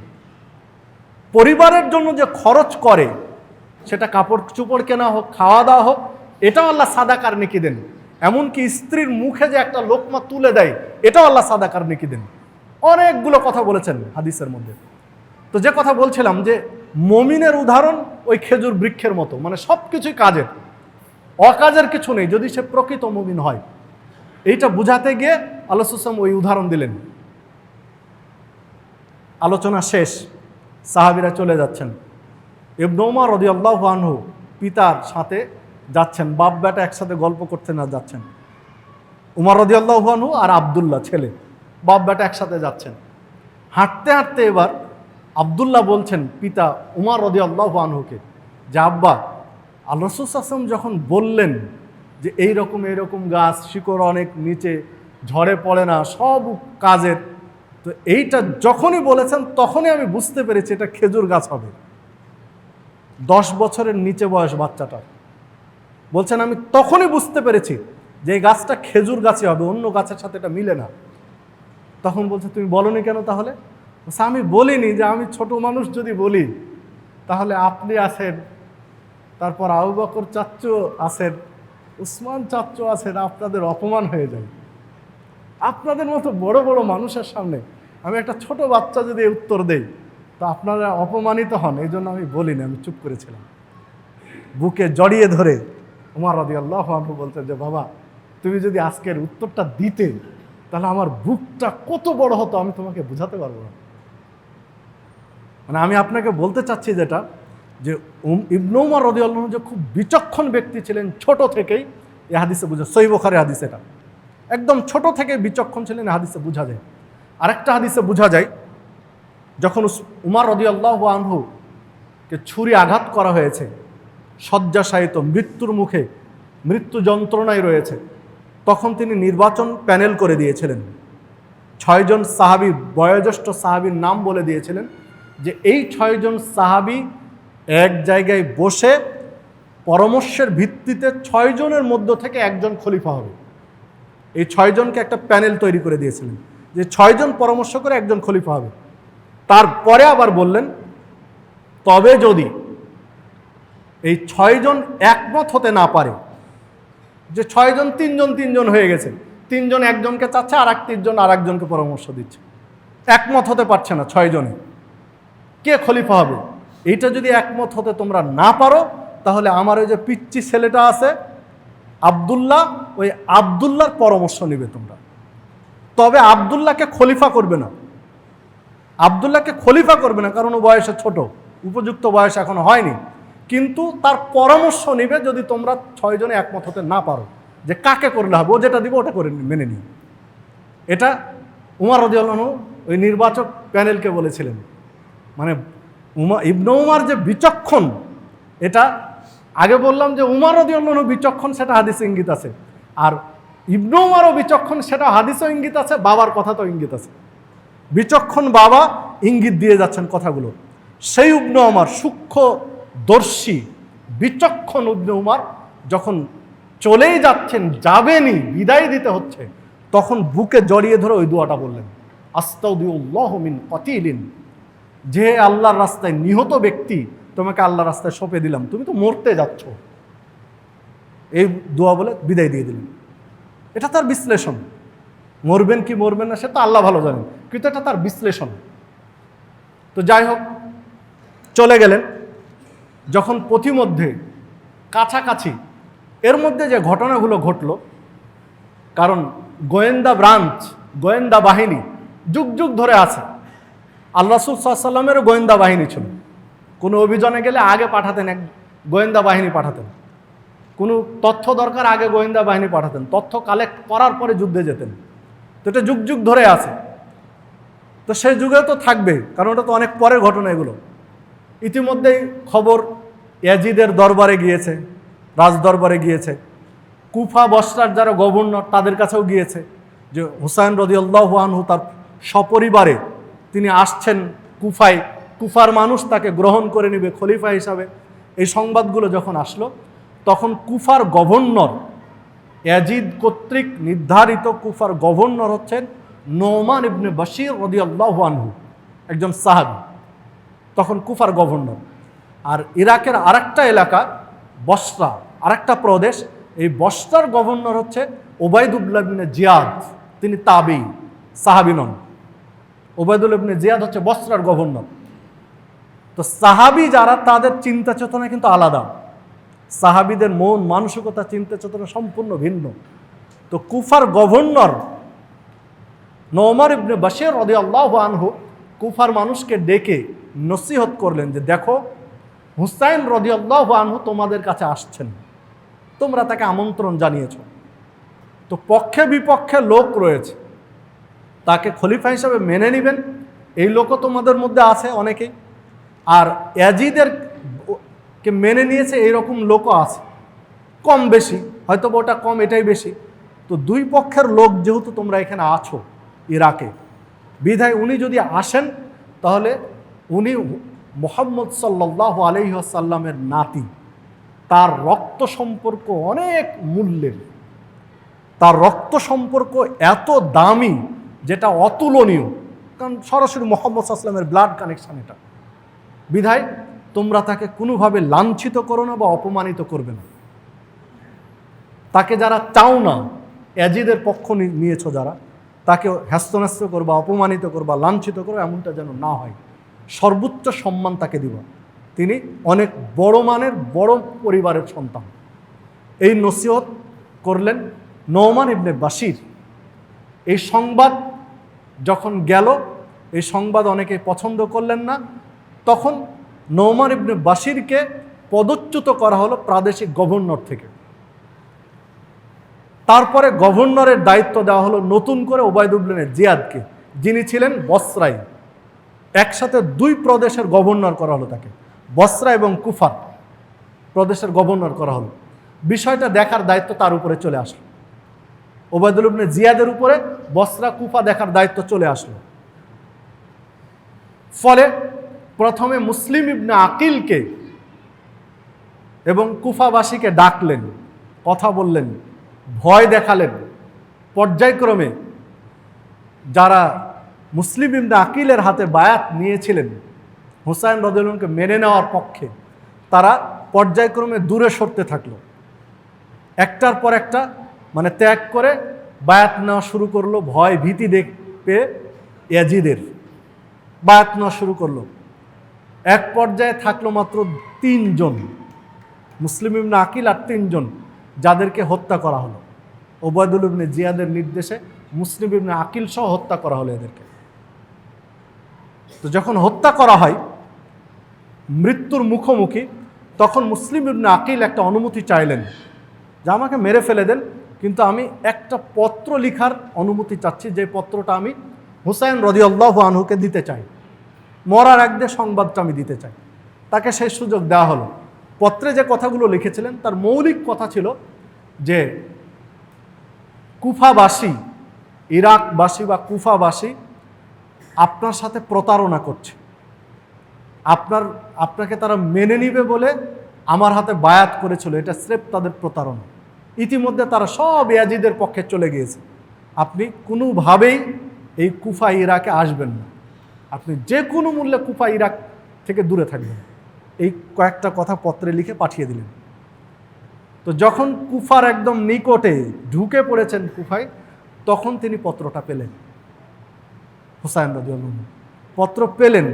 পরিবারের জন্য যে খরচ করে, সেটা কাপড় চোপড় কেনা হোক, খাওয়া দাওয়া হোক, এটাও আল্লাহ সাদাকার নেকি দেন। এমনকি স্ত্রীর মুখে যে একটা লোকমা তুলে দেয়, এটাও আল্লাহ সাদাকার নেকি দেন। অনেকগুলো কথা বলেছেন হাদিসের মধ্যে। তো যে কথা বলছিলাম যে মুমিনের উদাহরণ ওই খেজুর বৃক্ষের মতো, মানে সব কিছুই কাজের, অকাজের কিছু নেই যদি সে প্রকৃত মুমিন হয়। এইটা বুঝাতে গিয়ে আল্লাহ রাসূল সাল্লাল্লাহু আলাইহি ওয়াসাল্লাম ওই উদাহরণ দিলেন। আলোচনা শেষ, সাহাবীরা চলে যাচ্ছেন। ইবনে উমর রাদিয়াল্লাহু আনহু পিতার সাথে যাচ্ছেন, বাপ বেটা একসাথে গল্প করতে না যাচ্ছেন। উমর রাদিয়াল্লাহু আনহু আর আব্দুল্লাহ ছেলে, বাপ বেটা একসাথে যাচ্ছেন। হাঁটতে হাঁটতে এবার আব্দুল্লাহ বলছেন পিতা উমর রাদিয়াল্লাহু আনহুকে যে আব্বা, আল্লাহ রাসূল সাল্লাল্লাহু আলাইহি ওয়াসাল্লাম যখন বললেন যে এইরকম গাছ, শিকড় অনেক নিচে, ঝড়ে পড়ে না, সব কাজের, তো এইটা যখনই বলেছেন তখনই আমি বুঝতে পেরেছি এটা খেজুর গাছ হবে। 10 বছরের নিচে বয়স বাচ্চাটার, বলছেন আমি তখনই বুঝতে পেরেছি যে এই গাছটা খেজুর গাছই হবে, অন্য গাছের সাথে এটা মিলে না। তখন বলছে তুমি বলনি কেন তাহলে? বলছে আমি বলিনি, যে আমি ছোট মানুষ যদি বলি তাহলে আপনি আছেন, তারপর আবু বকর চাচ্চু আছেন, উসমান চাচ্চু আছেন, আপনাদের অপমান হয়ে যায়। আপনাদের মতো বড় বড় মানুষের সামনে আমি একটা ছোট বাচ্চা যদি উত্তর দেই তো আপনারা অপমানিত হন, এই জন্য আমি বলিনি, আমি চুপ করেছিলাম। বুকে জড়িয়ে ধরে উমর রাদিয়াল্লাহু আনহু বলতেন যে বাবা, তুমি যদি আজকের উত্তরটা দিতে তাহলে আমার বুকটা কত বড় হতো আমি তোমাকে বোঝাতে পারবো না। মানে আমি আপনাকে বলতে চাচ্ছি যেটা, যে ইবনে উমর রাদিয়াল্লাহু আনহু যে খুব বিচক্ষণ ব্যক্তি ছিলেন ছোট থেকেই, এই হাদিসে বোঝা, সহিহ বুখারীর হাদিস এটা, একদম ছোট থেকে বিচক্ষণ ছিলেন, হাদিসে বোঝা যায়। আরেকটা হাদিসে বোঝা যায় যখন উমর রাদিয়াল্লাহু আনহু কে ছুরি আঘাত করা হয়েছে, শয্যাশায়িত, মৃত্যুর মুখে, মৃত্যু যন্ত্রণায় রয়েছে, তখন তিনি নির্বাচন প্যানেল করে দিয়েছিলেন। 6 জন সাহাবী, বয়োজ্যেষ্ঠ সাহাবীর নাম বলে দিয়েছিলেন যে এই 6 জন সাহাবী এক জায়গায় বসে পরামর্শের ভিত্তিতে 6 জনের মধ্য থেকে একজন খলিফা হবে। এই 6 জনকে একটা প্যানেল তৈরি করে দিয়েছিলেন যে 6 জন পরামর্শ করে একজন খলিফা হবে। তারপরে আবার বললেন, তবে যদি এই 6 জন একমত হতে না পারে, যে 6 জন 3 জন হয়ে গেছে, 3 জন একজনকে চাচ্ছে, আর 3 জন আর একজনকে পরামর্শ দিচ্ছে, একমত হতে পারছে না 6 জনে, কে খলিফা হবে? এইটা যদি একমত হতে তোমরা না পারো তাহলে আমার ওই যে পিচ্চি ছেলেটা আছে আব্দুল্লাহ, ওই আব্দুল্লাহর পরামর্শ নেবে তোমরা। তবে আব্দুল্লাহকে খলিফা করবে না, আব্দুল্লাহকে খলিফা করবে না, কারণ ও বয়সে ছোট, উপযুক্ত বয়স এখনো হয়নি, কিন্তু তার পরামর্শ নেবে যদি তোমরা 6 জনে একমত হতে না পারো যে কাকে করলে হবে, ও যেটা দিবে ওটা করে মেনে নিও। এটা উমর রাদিয়াল্লাহু আনহু ওই নির্বাচক প্যানেলকে বলেছিলেন। মানে ইবনে উমর যে বিচক্ষণ, এটা আগে বললাম যে উমর রাদিয়াল্লাহু আনহু বিচক্ষণ, সেটা হাদিসে ইঙ্গিত আছে, আর ইবনে উমরও বিচক্ষণ, সেটা হাদিসেও ইঙ্গিত আছে, বাবার কথাতেও ইঙ্গিত আছে। বিচক্ষণ বাবা ইঙ্গিত দিয়ে যাচ্ছেন কথাগুলো। সেই ইবনে উমর, সূক্ষ্মদর্শী বিচক্ষণ ইবনে উমর, যখন চলেই যাচ্ছেন, যাবেনই, বিদায় দিতে হচ্ছে, তখন বুকে জড়িয়ে ধরে ওই দোয়াটা বললেন, আস্তাউদিউল্লাহু মিন কাতিলিন, যে আল্লাহর রাস্তায় নিহত ব্যক্তি, তোমাকে আল্লাহর রাস্তায় সঁপে দিলাম, তুমি তো মরতে যাচ্ছ, এই দোয়া বলে বিদায় দিয়ে দিলেন। এটা তার বিশ্লেষণ, মরবেন কি মরবেন না সে তো আল্লাহ ভালো জানেন, কিন্তু এটা তার বিশ্লেষণ। তো যাই হোক, চলে গেলেন। যখন পথিমধ্যে কাছাকাছি, এর মধ্যে যে ঘটনাগুলো ঘটল, কারণ গোয়েন্দা ব্রাঞ্চ, গোয়েন্দা বাহিনী যুগ যুগ ধরে আছে। আল্লাহ রাসূল সাল্লাল্লাহু আলাইহি ওয়াসাল্লামেরও গোয়েন্দা বাহিনী ছিল। কোনো অভিযানে গেলে আগে পাঠাতেন, এক গোয়েন্দা বাহিনী পাঠাতেন, কোনো তথ্য দরকার আগে গোয়েন্দা বাহিনী পাঠাতেন, তথ্য কালেক্ট করার পরে যুদ্ধে যেতেন। তো এটা যুগ যুগ ধরে আছে। তো সেই যুগেও তো থাকবে, কারণ ওটা তো অনেক পরের ঘটনা এগুলো। ইতিমধ্যেই খবর ইয়াজিদের দরবারে গিয়েছে, রাজ দরবারে গিয়েছে, কুফা বসরার যারা গভর্নর তাদের কাছেও গিয়েছে যে হুসাইন রাদিয়াল্লাহু আনহু তার সপরিবারে তিনি আসছেন কুফায়, কুফার মানুষ তাকে গ্রহণ করে নেবে খলিফা হিসাবে। এই সংবাদগুলো যখন আসলো, তখন কুফার গভর্নর, ইয়াজিদ কর্তৃক নির্ধারিত কুফার গভর্নর হচ্ছেন নোমান ইবনে বাশির রাদিয়াল্লাহু আনহু, একজন সাহাবী, তখন কুফার গভর্নর। আর ইরাকের আরেকটা এলাকা বসরা, আরেকটা প্রদেশ, এই বসরার গভর্নর হচ্ছে ওবায়দুল্লাহ ইবনে জিয়াদ, তিনি তাবেঈ, সাহাবী নন। ওবায়দুল্লাহ ইবনে জিয়াদ হচ্ছে বসরার গভর্নর। তো সাহাবী যারা, তাদের চিন্তা চেতনা কিন্তু আলাদা, সাহাবীদের মন মানসিকতা চিন্তা চেতনা সম্পূর্ণ ভিন্ন। তো কুফার গভর্নর নোমান ইবনে বাশির রাদিয়াল্লাহু আনহু কুফার মানুষকে ডেকে নসিহত করলেন যে দেখো, হুসাইন রাদিয়াল্লাহু আনহু তোমাদের কাছে আসছেন, তোমরা তাকে আমন্ত্রণ জানিয়েছ, তো পক্ষে বিপক্ষে লোক রয়েছে, তাকে খলিফা হিসাবে মেনে নেবেন এই লোকও তোমাদের মধ্যে আছে অনেকেই, আর ইয়াজিদের কে মেনে নিয়েছে এইরকম লোকও আছে, কম বেশি, হয়তো ওটা কম এটাই বেশি। তো দুই পক্ষের লোক যেহেতু তোমরা এখানে আছো ইরাকে, বিধায় উনি যদি আসেন তাহলে উনি মুহাম্মদ সাল্লাল্লাহু আলাইহি ওয়াসাল্লামের নাতি, তার রক্ত সম্পর্ক অনেক মূল্যের, তার রক্ত সম্পর্ক এত দামি যেটা অতুলনীয়, কারণ সরাসরি মুহাম্মদ সাল্লাল্লাহু আলাইহি ওয়াসাল্লামের ব্লাড কানেকশন এটা। বিধায় তোমরা তাকে কোনোভাবে লাঞ্ছিত করো না বা অপমানিত করবে না। তাকে যারা চাও না, ইয়াজিদের পক্ষ নিয়েছো যারা, তাকে হ্যাস্তন্যস্ত করবা, অপমানিত করবা, লাঞ্ছিত করবা, এমনটা যেন না হয়। সর্বোচ্চ সম্মান তাকে দিবা, তিনি অনেক বড় মানের বড় পরিবারের সন্তান। এই নসিহত করলেন নোমান ইবনে বাশির। এই সংবাদ যখন গেল, এই সংবাদ অনেকে পছন্দ করলেন না, তখন নোমান ইবনে বাশিরকে পদচ্যুত করা হলো প্রাদেশিক গভর্নর থেকে। তারপরে গভর্নরের দায়িত্ব দেওয়া হলো নতুন করে ওবায়দুল্লাহ ইবনে জিয়াদকে, যিনি ছিলেন বসরাই। একসাথে দুই প্রদেশের গভর্নর করা হলো তাকে, বসরা এবং কুফা প্রদেশের গভর্নর করা হলো। বিষয়টা দেখার দায়িত্ব তার উপরে চলে আসলো, ওবায়দুল্লাহ ইবনে জিয়াদের উপরে বসরা কুফা দেখার দায়িত্ব চলে আসলো। ফলে প্রথমে মুসলিম ইবনে আকিলকে এবং কুফাবাসীকে ডাকলেন, কথা বললেন, ভয় দেখালেন। পর্যায়ক্রমে যারা মুসলিম ইবনে আকিলের হাতে বায়াত নিয়েছিলেন হুসাইন রাদিয়াল্লাহু আনহুকে মেনে নেওয়ার পক্ষে, তারা পর্যায়ক্রমে দূরে সরতে থাকলো। একটার পর একটা ত্যাগ করে বায়াত নেওয়া শুরু করলো, ভয় ভীতি পেয়ে ইয়াজিদের বায়াত নেওয়া শুরু করলো। এক পর্যায়ে থাকলো মাত্র 3 জন, মুসলিম ইবনে আকিল আর 3 জন, যাদেরকে হত্যা করা হলো। ওবায়দুল্লাহ ইবনে জিয়াদের নির্দেশে মুসলিম ইবনে আকিল সহ হত্যা করা হলো এদেরকে। তো যখন হত্যা করা হয়, মৃত্যুর মুখোমুখি, তখন মুসলিম ইবনে আকিল একটা অনুমতি চাইলেন যে আমাকে মেরে ফেলে দেন, কিন্তু আমি একটা পত্র লিখার অনুমতি চাচ্ছি, যে পত্রটা আমি হুসাইন রাদিয়াল্লাহু আনহুকে দিতে চাই, মরার আগে সংবাদটা আমি দিতে চাই। তাকে সেই সুযোগ দেওয়া হলো। পত্রে যে কথাগুলো লিখেছিলেন তার মৌলিক কথা ছিল যে কুফাবাসী, ইরাকবাসী বা কুফাবাসী আপনার সাথে প্রতারণা করছে, আপনাকে তারা মেনে নিবে বলে আমার হাতে বায়াত করেছিল, এটা স্রেফ তাদের প্রতারণা। ইতিমধ্যে তারা সব ইয়াজিদের পক্ষে চলে গিয়েছে, আপনি কোনোভাবেই এই কুফা ইরাকে আসবেন না, আপনি যে কোনো মূল্যে কুফা ইরাক থেকে দূরে থাকবেন। এই কয়েকটা কথা পত্রে লিখে পাঠিয়ে দিলেন। তো যখন কুফার একদম নিকটে ঢুকে পড়েছেন কুফায়, তখন তিনি পত্রটা পেলেন, হুসাইন রাদিয়াল্লাহু আনহু পত্র পেলেন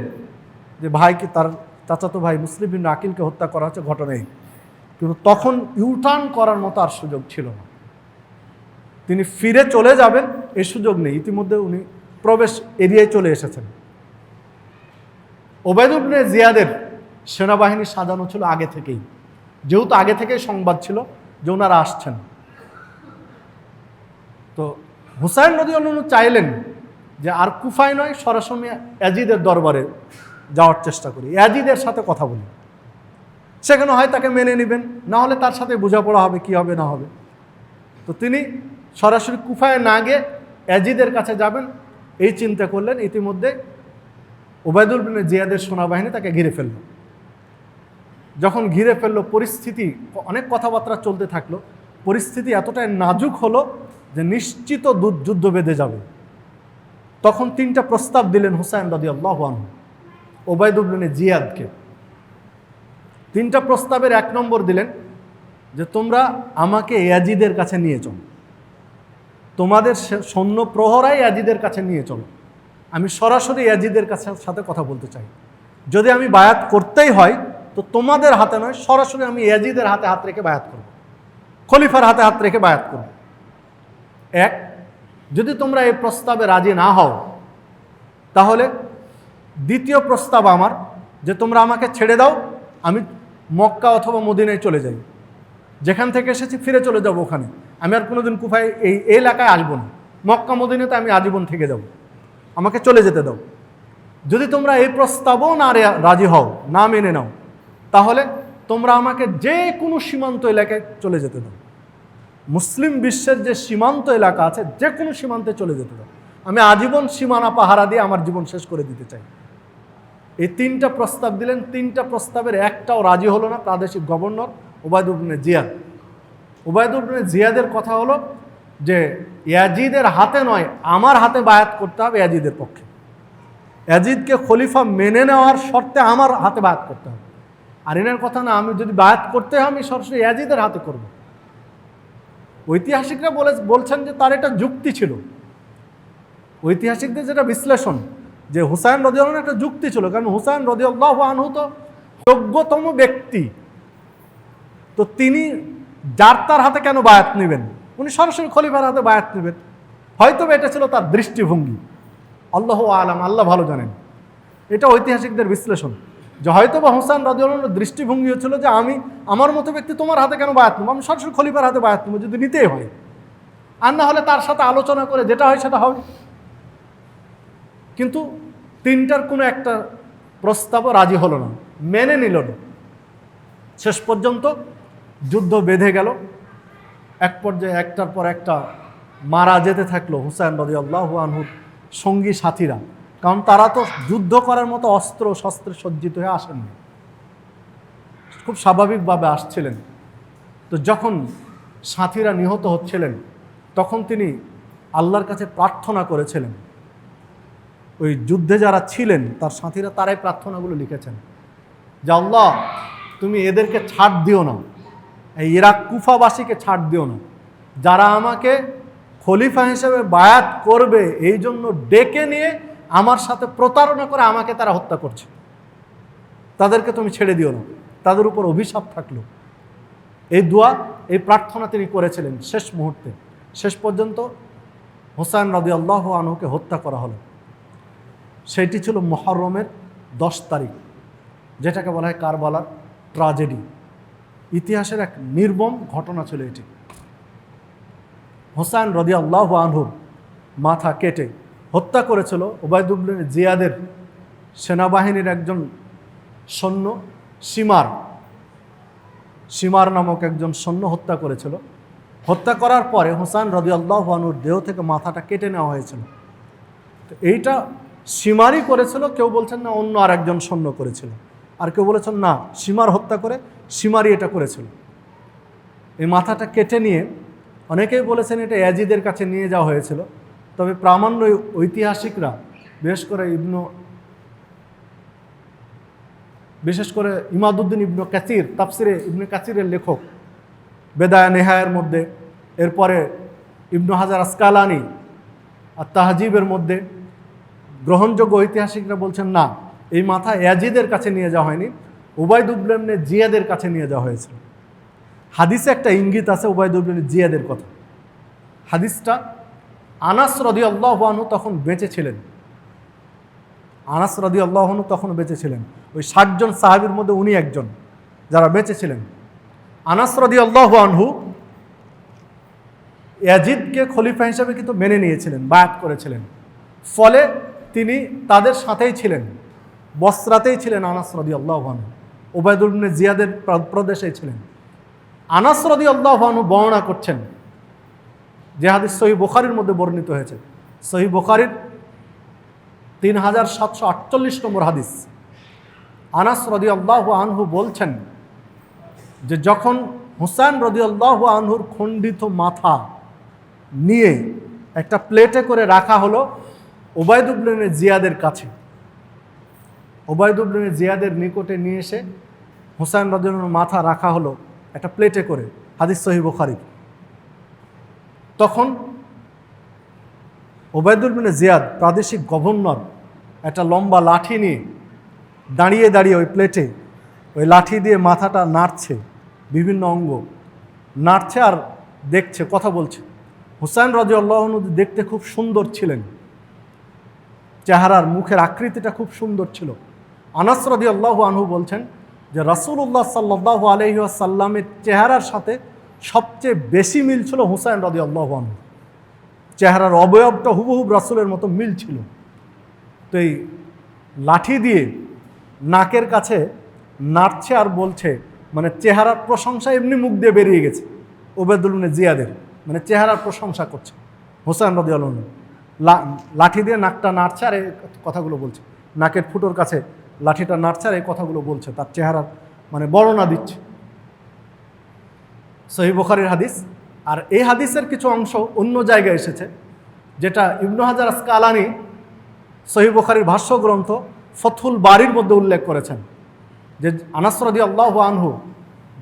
যে ভাইকে, তার চাচাতো ভাই মুসলিম ইবনে আকিলকে হত্যা করা হচ্ছে, ঘটনাই। কিন্তু তখন ইউটার্ন করার মতো আর সুযোগ ছিল না, তিনি ফিরে চলে যাবেন এই সুযোগ নেই, ইতিমধ্যে উনি প্রবেশ এরিয়ায় চলে এসেছেন। ওবায়দুল্লাহ ইবনে জিয়াদের সেনাবাহিনী সাজানো ছিল আগে থেকেই, যেহেতু আগে থেকেই সংবাদ ছিল যে ওনারা আসছেন। তো হুসাইন রাদিয়াল্লাহু আনহু চাইলেন যে আর কুফায় নয়, সরাসরি ইয়াজিদের দরবারে যাওয়ার চেষ্টা করি, ইয়াজিদের সাথে কথা বলি, সেখানে হয় তাকে মেনে নেবেন, না হলে তার সাথে বোঝাপড়া হবে, কি হবে না হবে। তো তিনি সরাসরি কুফায় না গিয়ে ইয়াজিদের কাছে যাবেন এই চিন্তা করলেন। ইতিমধ্যে উবাইদুল বিন জিয়াদের সেনাবাহিনী তাকে ঘিরে ফেলল। যখন ঘিরে ফেলল, পরিস্থিতি, অনেক কথাবার্তা চলতে থাকলো, পরিস্থিতি এতটাই নাজুক হলো যে নিশ্চিত যুদ্ধ বেঁধে যাবে। তখন 3টা প্রস্তাব দিলেন হুসাইন রাদিয়াল্লাহু আনহু উবাইদুল বিন জিয়াদকে। 3টা প্রস্তাবের 1 নম্বর দিলেন যে তোমরা আমাকে ইয়াজিদের কাছে নিয়ে চলো, তোমাদের সৈন্য প্রহরাই ইয়াজিদের কাছে নিয়ে চলো, আমি সরাসরি ইয়াজিদের সাথে কথা বলতে চাই। যদি আমি বায়াত করতেই হয় তো তোমাদের হাতে নয়, সরাসরি আমি ইয়াজিদের হাতে হাত রেখে বায়াত করব, খলিফার হাতে হাত রেখে বায়াত করব। 1, যদি তোমরা এই প্রস্তাবে রাজি না হও, তাহলে 2য় প্রস্তাব আমার যে তোমরা আমাকে ছেড়ে দাও, আমি মক্কা অথবা মদিনায় চলে যাই, যেখান থেকে এসেছি ফিরে চলে যাব ওখানে, আমি আর কোনোদিন কুফায় এই এলাকায় আসবো না, মক্কা মদিনাতে আমি আজীবন থেকে যাব, আমাকে চলে যেতে দাও। যদি তোমরা এই প্রস্তাবও না রাজি হও, না মেনে নাও, তাহলে তোমরা আমাকে যে কোনো সীমান্ত এলাকায় চলে যেতে দাও, মুসলিম বিশ্বের যে সীমান্ত এলাকা আছে যে কোনো সীমান্তে চলে যেতে দাও, আমি আজীবন সীমানা পাহারা দিয়ে আমার জীবন শেষ করে দিতে চাই। এই 3টা প্রস্তাব দিলেন। 3টা প্রস্তাবের একটাও রাজি হলো না প্রাদেশিক গভর্নর উবাইদুল বিন জিয়াদ। উবাইদুল বিন জিয়াদের কথা হলো যে ইয়াজিদের হাতে নয়, আমার হাতে বায়াত করতে হবে ইয়াজিদের পক্ষে, ইয়াজিদকে খলিফা মেনে নেওয়ার শর্তে আমার হাতে বায়াত করতে হবে। আর এনার কথা না, আমি যদি বায়াত করতে হয় আমি সরাসরি ইয়াজিদের হাতে করব। ঐতিহাসিকরা বলছেন যে তার এটা যুক্তি ছিল, ঐতিহাসিকদের যেটা বিশ্লেষণ, যে হুসাইন রাদিয়াল্লাহু আনহু একটা যুক্তি ছিল, কারণ হুসাইন রাদিয়াল্লাহু আনহু তো যোগ্যতম ব্যক্তি, তো তিনি যার তার হাতে কেন বায়াত নেবেন, উনি সরাসরি খলিফার হাতে বায়াত নেবেন। হয়তো এটা ছিল তার দৃষ্টিভঙ্গি, আল্লাহু আলাম, আল্লাহ ভালো জানেন। এটা ঐতিহাসিকদের বিশ্লেষণ যে হয়তো বা হুসাইন রাদিয়াল্লাহু আনহুর দৃষ্টিভঙ্গি হচ্ছিল যে আমি আমার মতো ব্যক্তি তোমার হাতে কেন বায়াত নেব, আমি সরাসরি খলিফার হাতে বায়াত নেব যদি নিতেই হয়, আর না হলে তার সাথে আলোচনা করে যেটা হয় সেটা হবে। কিন্তু 3টার কোনো একটা প্রস্তাবও রাজি হলো না, মেনে নিল না। শেষ পর্যন্ত যুদ্ধ বেঁধে গেল। এক পর্যায়ে একটার পর একটা মারা যেতে থাকলো হুসাইন রাদিয়াল্লাহু আনহুর সঙ্গী সাথীরা, কারণ তারা তো যুদ্ধ করার মতো অস্ত্র শস্ত্রে সজ্জিত হয়ে আসেননি, খুব স্বাভাবিকভাবে আসছিলেন। তো যখন সাথীরা নিহত হচ্ছিলেন, তখন তিনি আল্লাহর কাছে প্রার্থনা করেছিলেন। ওই যুদ্ধে যারা ছিলেন তার সাথীরা তারাই প্রার্থনাগুলো লিখেছেন যে আল্লাহ তুমি এদেরকে ছাড় দিও না, এই ইরাক কুফাবাসীকে ছাড় দিও না, যারা আমাকে খলিফা হিসেবে বায়াত করবে এই জন্য ডেকে নিয়ে আমার সাথে প্রতারণা করে আমাকে তারা হত্যা করছে, তাদেরকে তুমি ছেড়ে দিও না, তাদের উপর অভিশাপ থাকলো। এই দোয়া, এই প্রার্থনা তিনি করেছিলেন শেষ মুহূর্তে। শেষ পর্যন্ত হুসাইন রাদিয়াল্লাহু আনহুকে হত্যা করা হলো। সেটি ছিল মুহররমের 10 তারিখ, যেটাকে বলা হয় কারবালার ট্র্যাজেডি। ইতিহাসের এক নির্মম ঘটনা ছিল এটি। হুসাইন রাদিয়াল্লাহু আনহুর মাথা কেটে হত্যা করেছিল উবাইদুল বিন জিয়াদের সেনাবাহিনীর একজন সৈন্য, সিমার নামক একজন সৈন্য হত্যা করেছিল। হত্যা করার পরে হুসাইন রাদিয়াল্লাহু আনহুর দেহ থেকে মাথাটা কেটে নেওয়া হয়েছিল। তো এইটা সিমারই করেছিল, কেউ বলছেন না অন্য আর একজন সৈন্য করেছিল, আর কেউ বলেছেন না সিমার হত্যা করে সিমারই এটা করেছিল। এই মাথাটা কেটে নিয়ে অনেকেই বলেছেন এটা ইয়াজিদের কাছে নিয়ে যাওয়া হয়েছিল, তবে প্রামাণ্য ঐতিহাসিকরা বিশেষ করে ইমাদউদ্দিন ইবনে কাসির, তাফসিরে ইবনে কাসিরের লেখক, বেদায়া নেহায়ের মধ্যে, এরপরে ইবনে হাজার আসকালানি আর তাহজিবের মধ্যে গ্রহণযোগ্য ঐতিহাসিকরা বলছেন না, এই মাথা ইয়াজিদের কাছে নিয়ে যাওয়া হয়নি, উবাইদুল বিন জিয়াদের কাছে নিয়ে যাওয়া হয়েছিল। হাদিসে একটা ইঙ্গিত আছে উবাইদুল বিন জিয়াদের কথা। হাদিসটা আনাস রাদিয়াল্লাহু আনহু তখন বেঁচে ছিলেন। আনাস রাদিয়াল্লাহু আনহু তখন বেঁচে ছিলেন, ওই 60 জন সাহাবীর মধ্যে উনি একজন যারা বেঁচে ছিলেন। আনাস রাদিয়াল্লাহু আনহু ইয়াজিদকে খলিফা হিসেবে কিন্তু মেনে নিয়েছিলেন, বায়াত করেছিলেন। ফলে তিনি তাদের সাথেই ছিলেন, বসরাতেই ছিলেন আনাস রাদিয়াল্লাহু আনহু, উবাইদুল ইবনে জিয়াদের প্রদেশেই ছিলেন। আনাস রাদিয়াল্লাহু আনহু বর্ণনা করছেন, যে হাদিস সহিহ বুখারীর মধ্যে বর্ণিত হয়েছে, সহিহ বুখারীর 3748 নম্বর হাদিস। আনাস রাদিয়াল্লাহু আনহু বলছেন যে যখন হুসাইন রাদিয়াল্লাহু আনহুর খণ্ডিত মাথা নিয়ে একটা প্লেটে করে রাখা হলো উবাইদুল ইবনে জিয়াদের কাছে, উবাইদুল ইবনে জিয়াদের নিকটে নিয়ে এসে হুসাইন রাদিয়াল্লাহু আনহুর মাথা রাখা হলো একটা প্লেটে করে, হাদিস সহিহ বুখারী। তখন উবাইদুল ইবনে জিয়াদ প্রাদেশিক গভর্নর একটা লম্বা লাঠি নিয়ে দাঁড়িয়ে দাঁড়িয়ে ওই প্লেটে ওই লাঠি দিয়ে মাথাটা নাড়ছে, বিভিন্ন অঙ্গ নাড়ছে আর দেখছে, কথা বলছে। হুসাইন রাদিয়াল্লাহু আনহু দেখতে খুব সুন্দর ছিলেন, চেহারার মুখের আকৃতিটা খুব সুন্দর ছিল। আনাস রাদিয়াল্লাহু আনহু বলছেন যে রাসূলুল্লাহ সাল্লাল্লাহু আলাইহি ওয়াসাল্লামের চেহারার সাথে সবচেয়ে বেশি মিল ছিল হুসাইন রাদিয়াল্লাহু আনহু, চেহারার অবয়বটা হুবহুব রাসূলের মতো মিল ছিল। তো এই লাঠি দিয়ে নাকের কাছে নাড়ছে আর বলছে, মানে চেহারার প্রশংসা এমনি মুখ দিয়ে বেরিয়ে গেছে উবাইদুল ইবনে জিয়াদের, মানে চেহারার প্রশংসা করছে হুসাইন রাদিয়াল্লাহু আনহু। লাঠি দিয়ে নাকটা নাড়ছে আর এই কথাগুলো বলছে, নাকের ফুটোর কাছে লাঠিটা নাড়ছে আর এই কথাগুলো বলছে, তার চেহারার মানে বর্ণনা দিচ্ছে। সহিহ বুখারীর হাদিস। আর এই হাদিসের কিছু অংশ অন্য জায়গায় এসেছে, যেটা ইবনু হাজার আসকালানী সহিহ বুখারীর ভাষ্য গ্রন্থ ফথুল বারীর মধ্যে উল্লেখ করেছেন, যে আনাস রাদিয়াল্লাহু আনহু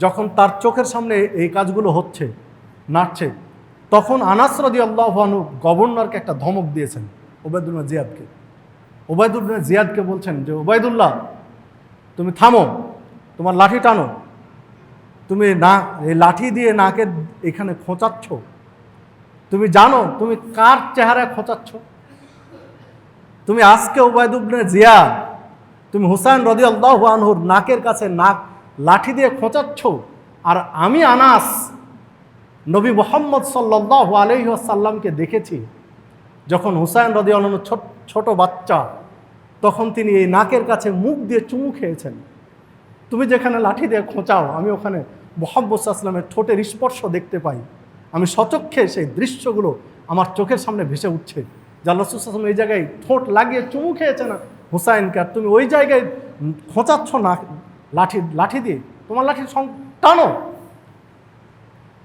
যখন তার চোখের সামনে এই কাজগুলো হচ্ছে, নাড়ছে, তখন আনাস রাদিয়াল্লাহু আনহু গভর্নরকে একটা ধমক দিয়েছেন উবাইদুল ইবনে জিয়াদকে। উবাইদুল ইবনে জিয়াদকে বলছেন যে উবাইদুল্লাহ, তুমি থামো, তোমার লাঠি টানো, তুমি না এই লাঠি দিয়ে নাকের এখানে খোঁচাচ্ছ, তুমি জানো তুমি কার চেহারায় খোঁচাচ্ছ? তুমি আজকে উবাইদুল ইবনে জিয়াদ, তুমি হুসাইন রাদিয়াল্লাহু আনহুর নাকের কাছে নাক লাঠি দিয়ে খোঁচাচ্ছ, আর আমি আনাস নবী মুহাম্মদ সাল্লাল্লাহু আলাইহি ওয়াসাল্লামকে দেখেছি যখন হুসাইন রাদিয়াল্লাহু আনহু ছোট বাচ্চা, তখন তিনি এই নাকের কাছে মুখ দিয়ে চুমু খেয়েছেন। তুমি যেখানে লাঠি দিয়ে খোঁচাও, আমি ওখানে মুহাম্মদ সাল্লাল্লাহু আলাইহি ওয়াসাল্লামের ঠোঁটের স্পর্শ দেখতে পাই, আমি সচক্ষে সেই দৃশ্যগুলো আমার চোখের সামনে ভেসে উঠছে। যে আল্লাহ রাসূল সাল্লাল্লাহু আলাইহি ওয়াসাল্লাম এই জায়গায় ঠোঁট লাগিয়ে চুমু খেয়েছে না হুসাইনকে, আর তুমি ওই জায়গায় খোঁচাচ্ছ না লাঠি দিয়ে, তোমার লাঠি টানো।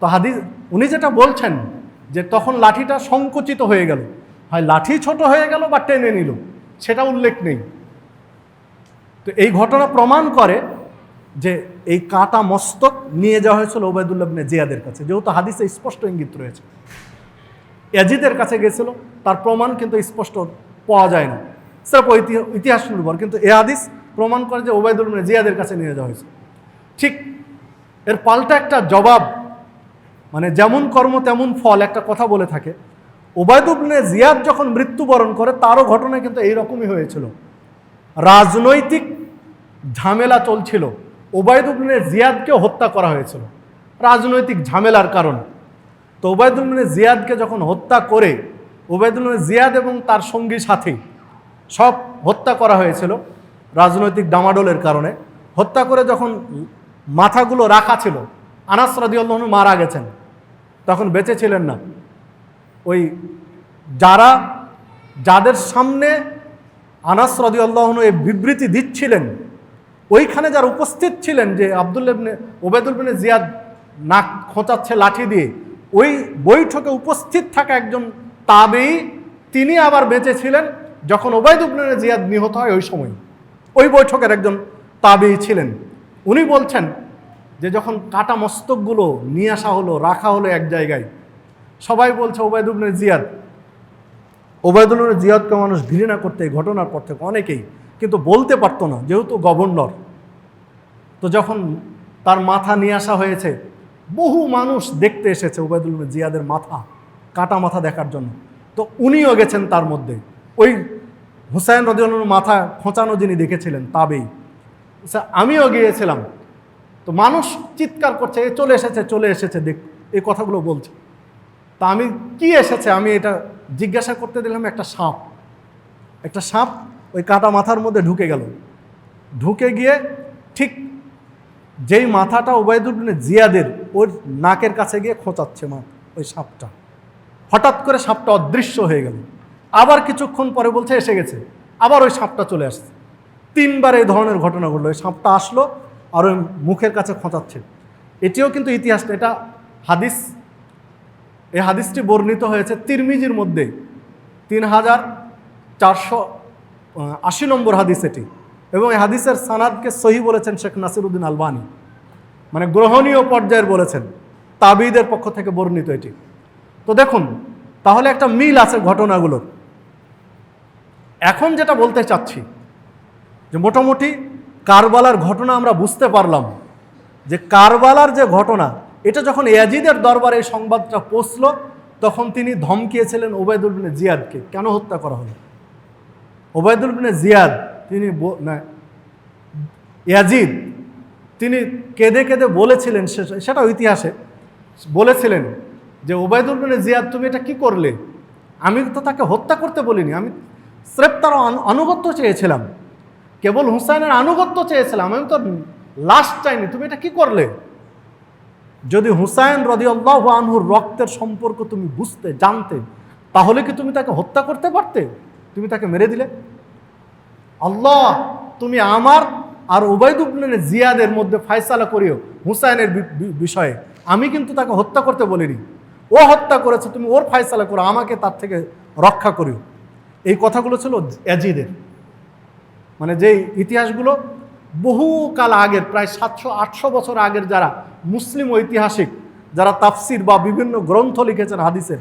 তো হাদিস উনি যেটা বলছেন যে তখন লাঠিটা সংকুচিত হয়ে গেল, হয় লাঠি ছোট হয়ে গেল বা টেনে নিল, সেটা উল্লেখ নেই। তো এই ঘটনা প্রমাণ করে যে এই কাটা মস্তক নিয়ে যাওয়া হয়েছিল উবাইদুল্লাহ ইবনে জিয়াদের কাছে, যেহেতু হাদিসে স্পষ্ট ইঙ্গিত রয়েছে। ইয়াজিদের কাছে গেছিল, তার প্রমাণ কিন্তু স্পষ্ট পাওয়া যায় না, সেরকম ইতিহাস নির্ভর, কিন্তু এ হাদিস প্রমাণ করে যে উবাইদুল ইবনে জিয়াদের কাছে নিয়ে যাওয়া হয়েছে। ঠিক এর পাল্টা একটা জবাব, মানে যেমন কর্ম তেমন ফল একটা কথা বলে থাকে। উবাইদুল ইবনে জিয়াদ যখন মৃত্যুবরণ করে তারও ঘটনা কিন্তু এইরকমই হয়েছিল। রাজনৈতিক ঝামেলা চলছিল, উবাইদুল ইবনে জিয়াদকে হত্যা করা হয়েছিল রাজনৈতিক ঝামেলার কারণে। তো উবাইদুল ইবনে জিয়াদকে যখন হত্যা করে, উবাইদুল ইবনে জিয়াদ এবং তার সঙ্গী সাথী সব হত্যা করা হয়েছিল রাজনৈতিক ডামাডোলের কারণে। হত্যা করে যখন মাথাগুলো রাখা ছিল, আনাস রাদিয়াল্লাহু আনহু মারা গেছেন, তখন বেঁচে ছিলেন না। ওই যাদের সামনে আনাস রাদিয়াল্লাহু আনহু এই বিবৃতি দিচ্ছিলেন, ওইখানে যারা উপস্থিত ছিলেন যে উবাইদুল ইবনে জিয়াদ নাক খোঁচাচ্ছে লাঠি দিয়ে, ওই বৈঠকে উপস্থিত থাকা একজন তাবেঈ, তিনি আবার বেঁচে ছিলেন যখন উবাইদুল ইবনে জিয়াদ নিহত হয়। ওই সময় ওই বৈঠকের একজন তাবেঈ ছিলেন। উনি বলছেন যে যখন কাটা মস্তকগুলো নিয়ে আসা হলো, রাখা হলো এক জায়গায়, সবাই বলছে উবাইদুল ইবনে জিয়াদ। উবাইদুল ইবনে জিয়াদকে মানুষ ঘৃণা করতে এই ঘটনার পর থেকে অনেকেই, কিন্তু বলতে পারতো না যেহেতু গভর্নর। তো যখন তার মাথা নিয়ে আসা হয়েছে, বহু মানুষ দেখতে এসেছে উবাইদুল ইবনে জিয়াদের মাথা, কাটা মাথা দেখার জন্য। তো উনিও গেছেন তার মধ্যে, ওই হুসাইন রাদিয়াল্লাহু আনহুর মাথা খোঁচানো যিনি দেখেছিলেন তাবেঈ, আমিও গিয়েছিলাম। তো মানুষ চিৎকার করছে, এ চলে এসেছে দেখ, এই কথাগুলো বলছে। তা আমি কি এসেছে, আমি এটা জিজ্ঞাসা করতে দিলাম একটা সাপ। একটা সাপ ওই কাটা মাথার মধ্যে ঢুকে গেল, ঢুকে গিয়ে ঠিক যেই মাথাটা উবাইদুল ইবনে জিয়াদের ওর নাকের কাছে গিয়ে খোঁচাচ্ছে ওই সাপটা, হঠাৎ করে সাপটা অদৃশ্য হয়ে গেল। আবার কিছুক্ষণ পরে বলছে এসে গেছে, আবার ওই সাপটা চলে আসছে। 3বার এই ধরনের ঘটনা ঘটলো। ওই সাপটা আসলো আর ওই মুখের কাছে খোঁচাচ্ছে। এটিও কিন্তু ইতিহাস, এটা হাদিস। এই হাদিসটি বর্ণিত হয়েছে তিরমিজির মধ্যে 3480 নম্বর হাদিস এটি, এবং এই হাদিসের সানাদকে সহি বলেছেন শেখ নাসিরউদ্দিন আলবানী, মানে গ্রহণীয় পর্যায়ের বলেছেন, তাবিদের পক্ষ থেকে বর্ণিত এটি। তো দেখুন, তাহলে একটা মিল আছে ঘটনাগুলোর। এখন যেটা বলতে চাচ্ছি যে মোটামুটি কারবালার ঘটনা আমরা বুঝতে পারলাম যে কারবালার যে ঘটনা, এটা যখন ইয়াজিদের দরবারে এই সংবাদটা পৌঁছল, তখন তিনি ধমকিয়েছিলেন ওবায়দুল ইবনে জিয়াদকে। কেন হত্যা করা হলো? ওবায়দুল ইবনে জিয়াদ ইয়াজিদ তিনি কেঁদে কেঁদে বলেছিলেন, সেটা ইতিহাসে বলেছিলেন যে ওবায়দুল ইবনে জিয়াদ তুমি এটা কি করলে? আমি তো তাকে হত্যা করতে বলিনি, আমি স্রেফ তার আনুগত্য চেয়েছিলাম, কেবল হুসাইনের আনুগত্য চেয়েছিলাম, আমি তো লাশ চাইনি, তুমি এটা কি করলে? যদি হুসাইন রাদিয়াল্লাহু আনহুর রক্তের সম্পর্ক তুমি বুঝতে জানতে, তাহলে কি তুমি তাকে হত্যা করতে পারতে? তুমি তাকে মেরে দিলে। আল্লাহ, তুমি আমার আর উবাইদুল ইবনে জিয়াদের মধ্যে ফয়সালা করিও হুসাইনের বিষয়ে, আমি কিন্তু তাকে হত্যা করতে বলিনি, ও হত্যা করেছে, তুমি ওর ফয়সালা করো, আমাকে তার থেকে রক্ষা করিও। এই কথাগুলো ছিল ইয়াজিদের, মানে যেই ইতিহাসগুলো বহুকাল আগের, প্রায় 700-800 বছর আগের যারা মুসলিম ঐতিহাসিক, যারা তাফসির বা বিভিন্ন গ্রন্থ লিখেছেন হাদিসের,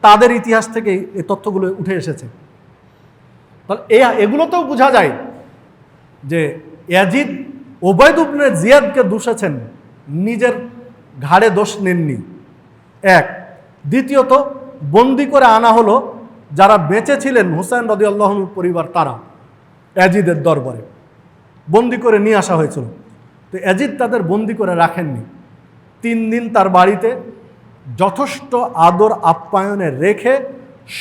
তাদের ইতিহাস থেকে এই তথ্যগুলো উঠে এসেছে। তাহলে এগুলোতেও বোঝা যায় যে ইয়াজিদ ওবায়দুল ইবনে জিয়াদকে দোষেছেন, নিজের ঘাড়ে দোষ নেননি। এক, দ্বিতীয়ত বন্দি করে আনা হলো যারা বেঁচে ছিলেন হুসাইন রাদিয়াল্লাহু আনহুর পরিবার, তারা ইয়াজিদের দরবারে বন্দি করে নিয়ে আসা হয়েছিল। তো ইয়াজিদ তাদের বন্দি করে রাখেননি, 3 দিন তার বাড়িতে যথেষ্ট আদর আপ্যায়নে রেখে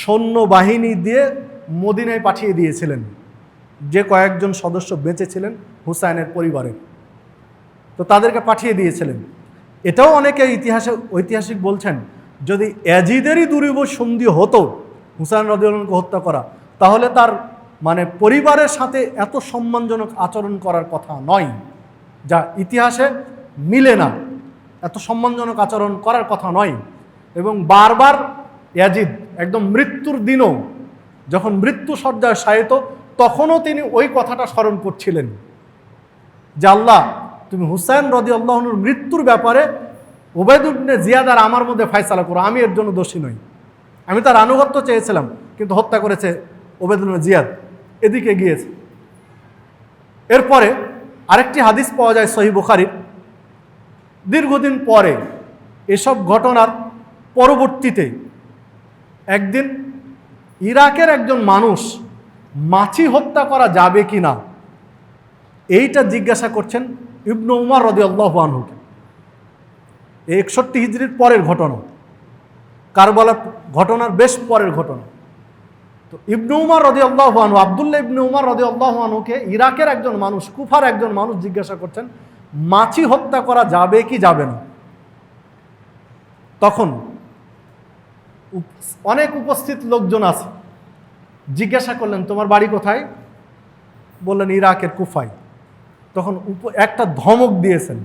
সৈন্যবাহিনী দিয়ে মদিনায় পাঠিয়ে দিয়েছিলেন, যে কয়েকজন সদস্য বেঁচে ছিলেন হুসাইনের পরিবারের, তো তাদেরকে পাঠিয়ে দিয়েছিলেন। এটাও অনেকে ঐতিহাসিক বলছেন, যদি ইয়াজিদেরই দুরূহ সন্ধি হতো হুসাইন রাদিয়াল্লাহু আনহুকে হত্যা করা, তাহলে তার মানে পরিবারের সাথে এত সম্মানজনক আচরণ করার কথা নয়, যা ইতিহাসে মিলে না, এত সম্মানজনক আচরণ করার কথা নয়। এবং বারবার ইয়াজিদ একদম মৃত্যুর দিনও, যখন মৃত্যু শয্যায় শায়িত, তখনও তিনি ওই কথাটা স্মরণ করছিলেন যে আল্লাহ, তুমি হুসাইন রাদিয়াল্লাহু আনহুর মৃত্যুর ব্যাপারে ওবায়দুল ইবনে জিয়াদ আর আমার মধ্যে ফয়সালা করো, আমি এর জন্য দোষী নই, আমি তার আনুগত্য চেয়েছিলাম, কিন্তু হত্যা করেছে ওবায়দুল ইবনে জিয়াদ, এদিকে গিয়েছে। এরপরে আরেকটি হাদিস পাওয়া যায় সহিহ বুখারীর, দীর্ঘদিন পরে এসব ঘটনার পরবর্তীতে একদিন ইরাকের একজন মানুষ মাছি হত্যা করা যাবে কি না এইটা জিজ্ঞাসা করছেন ইবনে উমর রাদিয়াল্লাহু আনহুকে। 61 হিজরির পরের ঘটনা, কারবালার ঘটনার বেশ পরের ঘটনা। তো ইবনে উমর রাদিয়াল্লাহু আনহু, আব্দুল্লাহ ইবনে উমর রাদিয়াল্লাহু আনহুকে ইরাকের একজন মানুষ, কুফার একজন মানুষ জিজ্ঞাসা করছেন মাছি হত্যা করা যাবে কি যাবে না। তখন অনেক উপস্থিত লোকজন আছে, জিজ্ঞাসা করলেন তোমার বাড়ি কোথায়? বললেন ইরাকের কুফায়। তখন একটা ধমক দিয়েছেন,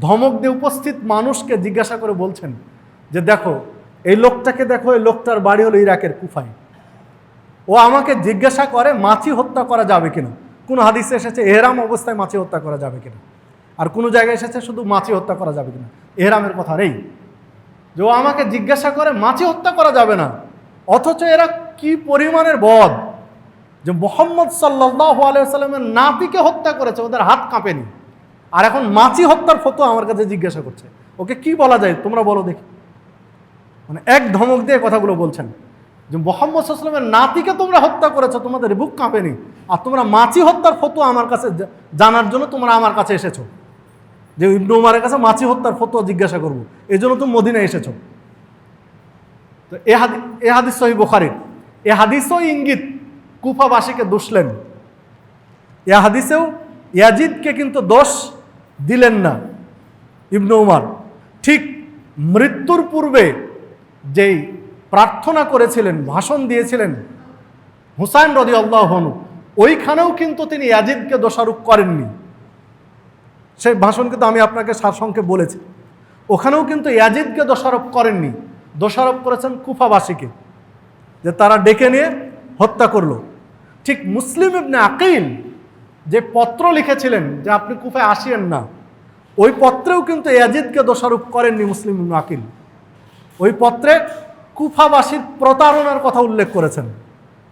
ধমক দিয়ে উপস্থিত মানুষকে জিজ্ঞাসা করে বলছেন যে দেখো এই লোকটাকে দেখো, এই লোকটার বাড়ি হলো ইরাকের কুফায়, ও আমাকে জিজ্ঞাসা করে মাছি হত্যা করা যাবে কিনা। কোন হাদিসে এসেছে এহরাম অবস্থায় মাছি হত্যা করা যাবে কিনা, আর কোনো জায়গায় এসেছে শুধু মাছি হত্যা করা যাবে কিনা, এহরামের কথা নেই। যে ও আমাকে জিজ্ঞাসা করে মাছি হত্যা করা যাবে না, অথচ এরা কি পরিমাণের বদ যে মুহাম্মদ সাল্লাল্লাহু আলাইহি ওয়াসাল্লামের নাতিকে হত্যা করেছে, ওদের হাত কাঁপেনি, আর এখন মাছি হত্যার ফতোয়া আমার কাছে জিজ্ঞাসা করছে। ওকে কি বলা যায় তোমরা বলো দেখি। মানে এক ধমক দিয়ে কথাগুলো বলছেন যে মুহাম্মদ সাল্লাল্লাহু আলাইহি ওয়াসাল্লামের নাতিকে তোমরা হত্যা করেছো, তোমাদের বুক কাঁপেনি, আর তোমরা মাছি হত্যার ফতোয়া আমার কাছে জানার জন্য তোমরা আমার কাছে এসেছো, যে ইবনে উমরের কাছে মাছি হত্যার ফতোয়া জিজ্ঞাসা করবো, এই জন্য তুমি মদিনায় এসেছো। তো এ হাদিস সহিহ বুখারীর। এ হাদিসও ইঙ্গিত কুফাবাসীকে দোষলেন। এ হাদিসেও ইয়াজিদকে কিন্তু দোষ দিলেন না ইবনে উমর। ঠিক মৃত্যুর পূর্বে যেই প্রার্থনা করেছিলেন, ভাষণ দিয়েছিলেন হুসাইন রাদিয়াল্লাহু আনহু, ওইখানেও কিন্তু তিনি ইয়াজিদকে দোষারোপ করেননি। সেই ভাষণ কিন্তু আমি আপনাকে সারসংক্ষেপে বলেছি। ওখানেও কিন্তু ইয়াজিদকে দোষারোপ করেননি, দোষারোপ করেছেন কুফাবাসীকে, যে তারা ডেকে নিয়ে হত্যা করলো। ঠিক মুসলিম ইবনে আকিল যে পত্র লিখেছিলেন যে আপনি কুফায় আসিয়েন না, ওই পত্রেও কিন্তু ইয়াজিদকে দোষারোপ করেননি মুসলিম ইবনে আকিল। ওই পত্রে কুফাবাসীর প্রতারণার কথা উল্লেখ করেছেন,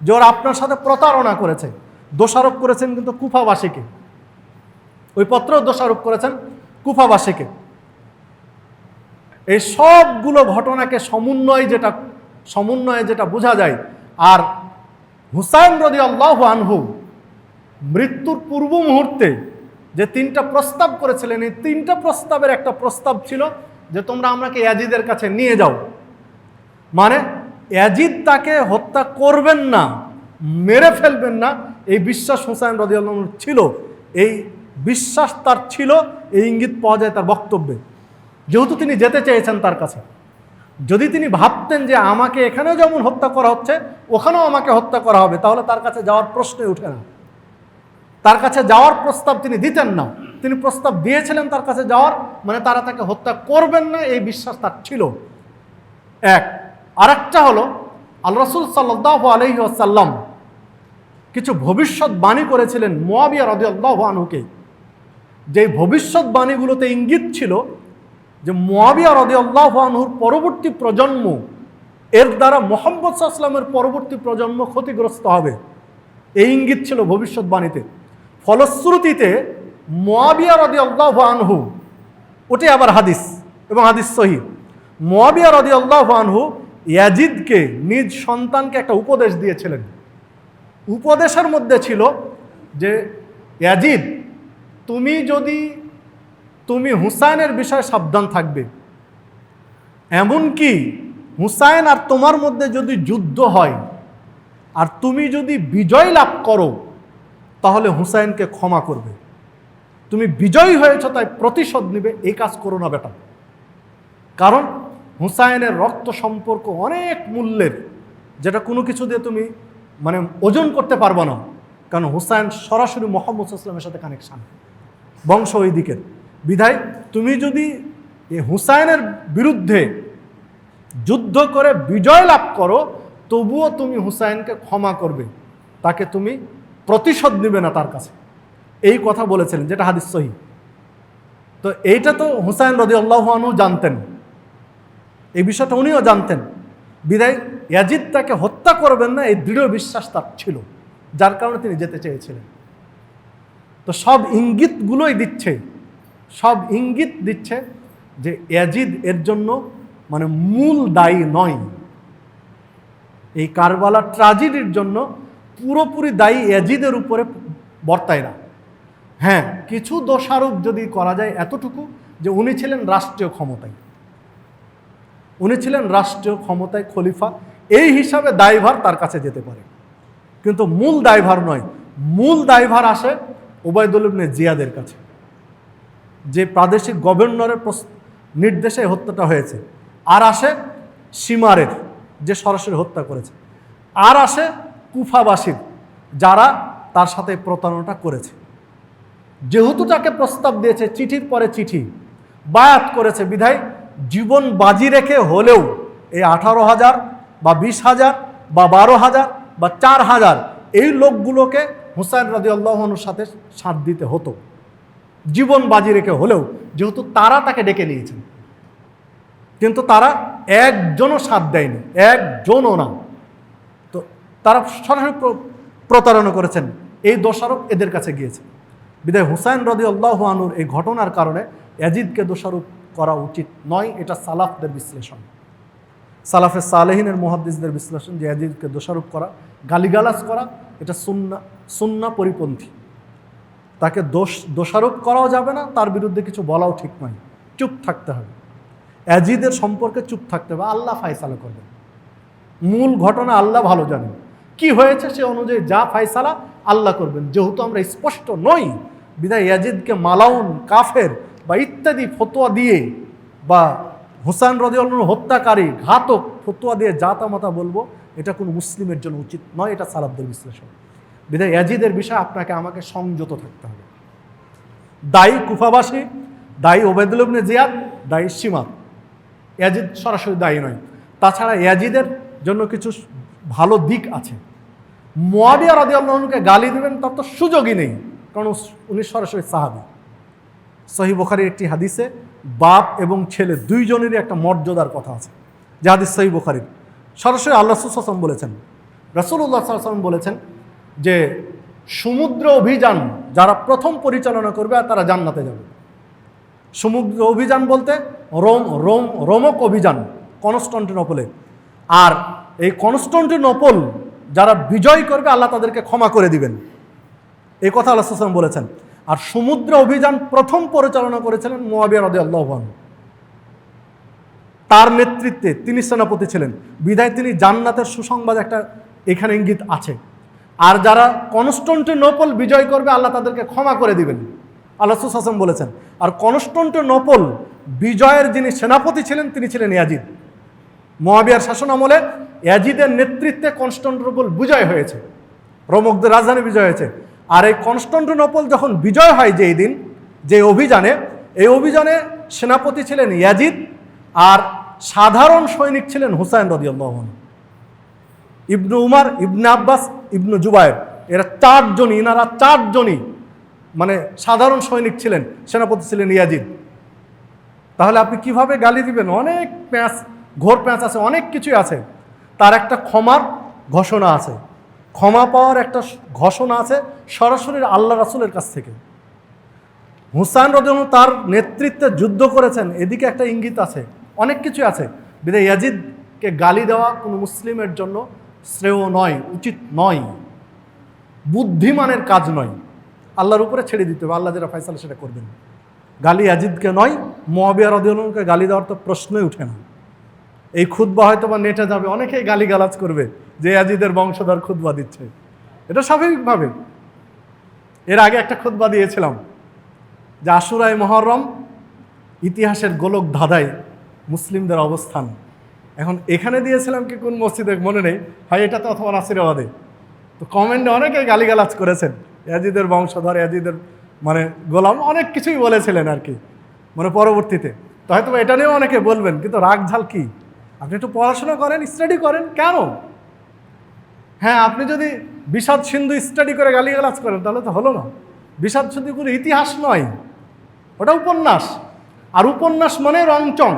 যে ওরা আপনার সাথে প্রতারণা করেছে, দোষারোপ করেছেন কিন্তু কুফাবাসীকে। ওই পত্রেও দোষারোপ করেছেন কুফাবাসীকে। এই সবগুলো ঘটনাকে সমন্বয়ে যেটা বোঝা যায়। আর হুসাইন রাদিয়াল্লাহু আনহু মৃত্যুর পূর্ব মুহূর্তে যে 3টা প্রস্তাব করেছিলেন, এই 3টা প্রস্তাবের একটা প্রস্তাব ছিল যে তোমরা আমাকে ইয়াজিদের কাছে নিয়ে যাও। মানে ইয়াজিদ তাকে হত্যা করবেন না, মেরে ফেলবেন না, এই বিশ্বাস হুসাইন রাদিয়াল্লাহু আনহু ছিল। এই বিশ্বাস তার ছিল, এই ইঙ্গিত পাওয়া যায় তার বক্তব্যে। যেহেতু তিনি যেতে চেয়েছেন তার কাছে, যদি তিনি ভাবতেন যে আমাকে এখানেও যেমন হত্যা করা হচ্ছে ওখানেও আমাকে হত্যা করা হবে, তাহলে তার কাছে যাওয়ার প্রশ্নই ওঠে না। তার কাছে যাওয়ার প্রস্তাব তিনি দিতেন না। তিনি প্রস্তাব দিয়েছিলেন তার কাছে যাওয়ার, মানে তারা তাকে হত্যা করবেন না, এই বিশ্বাস তার ছিল এক। আরেকটা হলো আল্লাহ রাসূল সাল্লাল্লাহু আলাইহি ওয়াসাল্লাম কিছু ভবিষ্যৎবাণী করেছিলেন মুয়াবিয়া রাদিয়াল্লাহু আনহুকে। যে ভবিষ্যৎবাণীগুলোতে ইঙ্গিত ছিল যে মুয়াবিয়া রাদিয়াল্লাহু আনহুর পরবর্তী প্রজন্ম, এর দ্বারা মুহাম্মদ সাল্লাল্লাহু আলাইহি ওয়াসাল্লামের পরবর্তী প্রজন্ম ক্ষতিগ্রস্ত হবে, এই ইঙ্গিত ছিল ভবিষ্যৎবাণীতে। ফলশ্রুতিতে মুয়াবিয়া রাদিয়াল্লাহু আনহু, ওটি আবার হাদিস এবং হাদিস সহিহ, মুয়াবিয়া রাদিয়াল্লাহু আনহু ইয়াজিদকে, নিজ সন্তানকে একটা উপদেশ দিয়েছিলেন। উপদেশের মধ্যে ছিল যে ইয়াজিদ, তুমি হুসাইনের বিষয়ে সাবধান থাকবে, এমনকি হুসাইন আর তোমার মধ্যে যদি যুদ্ধ হয় আর তুমি যদি বিজয় লাভ করো তাহলে হুসাইনকে ক্ষমা করবে। তুমি বিজয়ী হয়েছ তাই প্রতিশোধ নিবে, এই কাজ করো না বেটা। কারণ হুসাইনের রক্ত সম্পর্ক অনেক মূল্যের, যেটা কোনো কিছু দিয়ে তুমি মানে ওজন করতে পারবে না। কারণ হুসাইন সরাসরি মুহাম্মদ সাল্লাল্লাহু আলাইহি ওয়াসাল্লামের সাথে কানেকশান, বংশ ওই দিকের। বিধায় তুমি যদি এই হুসাইনের বিরুদ্ধে যুদ্ধ করে বিজয় লাভ করো, তবুও তুমি হুসাইনকে ক্ষমা করবে, তাকে তুমি প্রতিশোধ নিবে না তার কাছে, এই কথা বলেছিলেন, যেটা হাদিস সহিহ। তো এইটা তো হুসাইন রাদিয়াল্লাহু আনহু জানতেন, এই বিষয়টা উনিও জানতেন। বিধায় ইয়াজিদ তাকে হত্যা করবেন না, এই দৃঢ় বিশ্বাস তার ছিল, যার কারণে তিনি যেতে চেয়েছিলেন। তো সব ইঙ্গিত দিচ্ছে যে ইয়াজিদ এর জন্য মানে মূল দায়ী নয়। এই কারবালার ট্র্যাজেডির জন্য পুরোপুরি দায়ী ইয়াজিদের উপরে বর্তায় না। হ্যাঁ, কিছু দোষারোপ যদি করা যায় এতটুকু যে উনি ছিলেন রাষ্ট্রীয় ক্ষমতায়, খলিফা, এই হিসাবে দায়ভার তার কাছে যেতে পারে, কিন্তু মূল দায়ভার নয়। মূল দায়ভার আসে উবাইদুল ইবনে জিয়াদের কাছে, যে প্রাদেশিক গভর্নরের নির্দেশে হত্যাটা হয়েছে। আর আসে সীমারের, যে সরাসরি হত্যা করেছে। আর আসে কুফাবাসীর, যারা তার সাথে প্রতারণাটা করেছে। যেহেতু তাকে প্রস্তাব দিয়েছে, চিঠির পরে চিঠি বায়াত করেছে, বিধায় জীবন বাজি রেখে হলেও এই 18,000 বা 20,000 বা 12,000 বা 4,000 এই লোকগুলোকে হুসাইন রাদিয়াল্লাহু আনহুর সাথে সাথ দিতে হতো, জীবন বাজি রেখে হলেও, যেহেতু তারা তাকে ডেকে নিয়েছেন। কিন্তু তারা একজনও সাথ দেয়নি, একজনও না। তো তারা সরাসরি প্রতারণা করেছেন, এই দোষারোপ এদের কাছে গিয়েছে। বিধায় হুসাইন রাদিয়াল্লাহু আনহুর এই ঘটনার কারণে ইয়াজিদকে দোষারোপ করা উচিত নয়। এটা সালাফদের বিশ্লেষণ, সালাফে সালেহিনের মুহাদ্দিসদের বিশ্লেষণ, যে ইয়াজিদকে দোষারোপ করা, গালিগালাজ করা, এটা সুন্নাহ পরিপন্থী। তাকে দোষারোপ করাও যাবে না, তার বিরুদ্ধে কিছু বলাও ঠিক নয়, চুপ থাকতে হবে। ইয়াজিদের সম্পর্কে চুপ থাকতে হবে, আল্লাহ ফায়সালা করবেন। মূল ঘটনা আল্লাহ ভালো জানেন। কি হয়েছে সে অনুযায়ী যা ফায়সালা আল্লাহ করবেন। যেহেতু আমরা স্পষ্ট নই, বিধায় ইয়াজিদকে মালাউন, কাফের বা ইত্যাদি ফতোয়া দিয়ে বা হুসাইন রাদিয়াল্লাহু হত্যাকারী, ঘাতক ফতোয়া দিয়ে জাতামাতা বলবো, এটা কোনো মুসলিমের জন্য উচিত নয়। এটা সালাফদের বিশ্লেষণ। বিধায় ইয়াজিদের বিষয়ে আপনাকে আমাকে সংযত থাকতে হবে। দায়ী কুফাবাসী, দায়ী ওবায়দুল্লাহ ইবনে জিয়াদ, দায়ী সীমা। ইয়াজিদ সরাসরি দায়ী নয়। তাছাড়া ইয়াজিদের জন্য কিছু ভালো দিক আছে। মুয়াবিয়া রাদিয়াল্লাহু আনহুকে গালি দেবেন তার তো সুযোগই নেই, কারণ উনি সরাসরি সাহাবী। সহিহ বুখারীর একটি হাদিসে বাপ এবং ছেলে দুইজনেরই একটা মর্যাদার কথা আছে, যে হাদিস সহিহ বুখারীর। সরাসরি আল্লাহ রাসূল সাল্লাল্লাহু আলাইহি ওয়াসাল্লাম বলেছেন, রাসূলুল্লাহ সাল্লাল্লাহু আলাইহি ওয়াসাল্লাম বলেছেন যে সমুদ্র অভিযান যারা প্রথম পরিচালনা করবে তারা জান্নাতে যাবে। সমুদ্র অভিযান বলতে রোমক অভিযান কনস্টান্টিনোপলে। আর এই কনস্টান্টিনোপল যারা বিজয় করবে আল্লাহ তাদেরকে ক্ষমা করে দিবেন, এই কথা আল্লাহ সাল্লাল্লাহু আলাইহি ওয়াসাল্লাম বলেছেন। আর সমুদ্র অভিযান প্রথম পরিচালনা করেছিলেন মুয়াবিয়া রাদিয়াল্লাহু আনহু। তার নেতৃত্বে তিনি সেনাপতি ছিলেন, বিধায় তিনি জান্নাতের সুসংবাদ একটা এখানে ইঙ্গিত আছে। আর যারা কনস্টান্টিনোপল বিজয় করবে আল্লাহ তাদেরকে ক্ষমা করে দিবেন, আল্লাহ রাসূল সাল্লাল্লাহু আলাইহি ওয়াসাল্লাম বলেছেন। আর কনস্টান্টিনোপল বিজয়ের যিনি সেনাপতি ছিলেন তিনি ছিলেন ইয়াজিদ। মুয়াবিয়ার শাসন আমলে ইয়াজিদের নেতৃত্বে কনস্টান্টিনোপল বিজয় হয়েছে, রোমকদের রাজধানী বিজয় হয়েছে। আর এই কনস্টান্টিনোপল যখন বিজয় হয় যেই দিন, যে অভিযানে, এই অভিযানে সেনাপতি ছিলেন ইয়াজিদ, আর সাধারণ সৈনিক ছিলেন হুসাইন রাদিয়াল্লাহু আনহু, ইবনু উমার, ইবনে আব্বাস, ইবনু জুবায়ের। এরা ইনারা চারজনই মানে সাধারণ সৈনিক ছিলেন, সেনাপতি ছিলেন ইয়াজিদ। তাহলে আপনি কিভাবে গালি দিবেন? অনেক ঘোর প্যাঁচ আছে, অনেক কিছুই আছে। তার একটা ক্ষমার ঘোষণা আছে, ক্ষমা পাওয়ার একটা ঘোষণা আছে সরাসরি আল্লাহ রাসূলের কাছ থেকে। হুসাইন রাদিয়াল্লাহু আনহু তার নেতৃত্বে যুদ্ধ করেছেন, এদিকে একটা ইঙ্গিত আছে, অনেক কিছু আছে। বিধায় ইয়াজিদকে গালি দেওয়া কোনো মুসলিমের জন্য শ্রেয় নয়, উচিত নয়, বুদ্ধিমানের কাজ নয়। আল্লাহর উপরে ছেড়ে দিতে হবে, আল্লাহ যেটা ফয়সালা সেটা করবেন। গালি ইয়াজিদকে নয়, মুয়াবিয়া রাদিয়াল্লাহু আনহুকে গালি দেওয়ার তো প্রশ্নই উঠে না। এই খুতবা হয়তো বা নেটে যাবে, অনেকেই গালিগালাজ করবে যে ইয়াজিদের বংশধর খুতবা দিচ্ছে, এটা স্বাভাবিকভাবে। এর আগে একটা খুতবা দিয়েছিলাম যে আশুরায়ে মুহররম ইতিহাসের গোলক ধাঁধায় মুসলিমদের অবস্থান। এখন এখানে দিয়েছিলাম কি কোন মসজিদে মনে নেই, হয় এটা তো অথবা নাসিরাবাদে। তো কমেন্টে অনেকেই গালিগালাজ করেছেন, ইয়াজিদের বংশধর, ইয়াজিদের মানে গোলাম, অনেক কিছুই বলেছিলেন আর কি, মানে পরবর্তীতে। তো হয়তো এটা নিয়েও অনেকে বলবেন, কিন্তু রাগ ঝাল কি? আপনি একটু পড়াশোনা করেন, স্টাডি করেন। কেন? হ্যাঁ, আপনি যদি বিষাদ সিন্ধু স্টাডি করে গালিগালাজ করেন তাহলে তো হলো না। বিষাদ সিন্ধু কোনো ইতিহাস নয়, ওটা উপন্যাস। আর উপন্যাস মানে রংচং,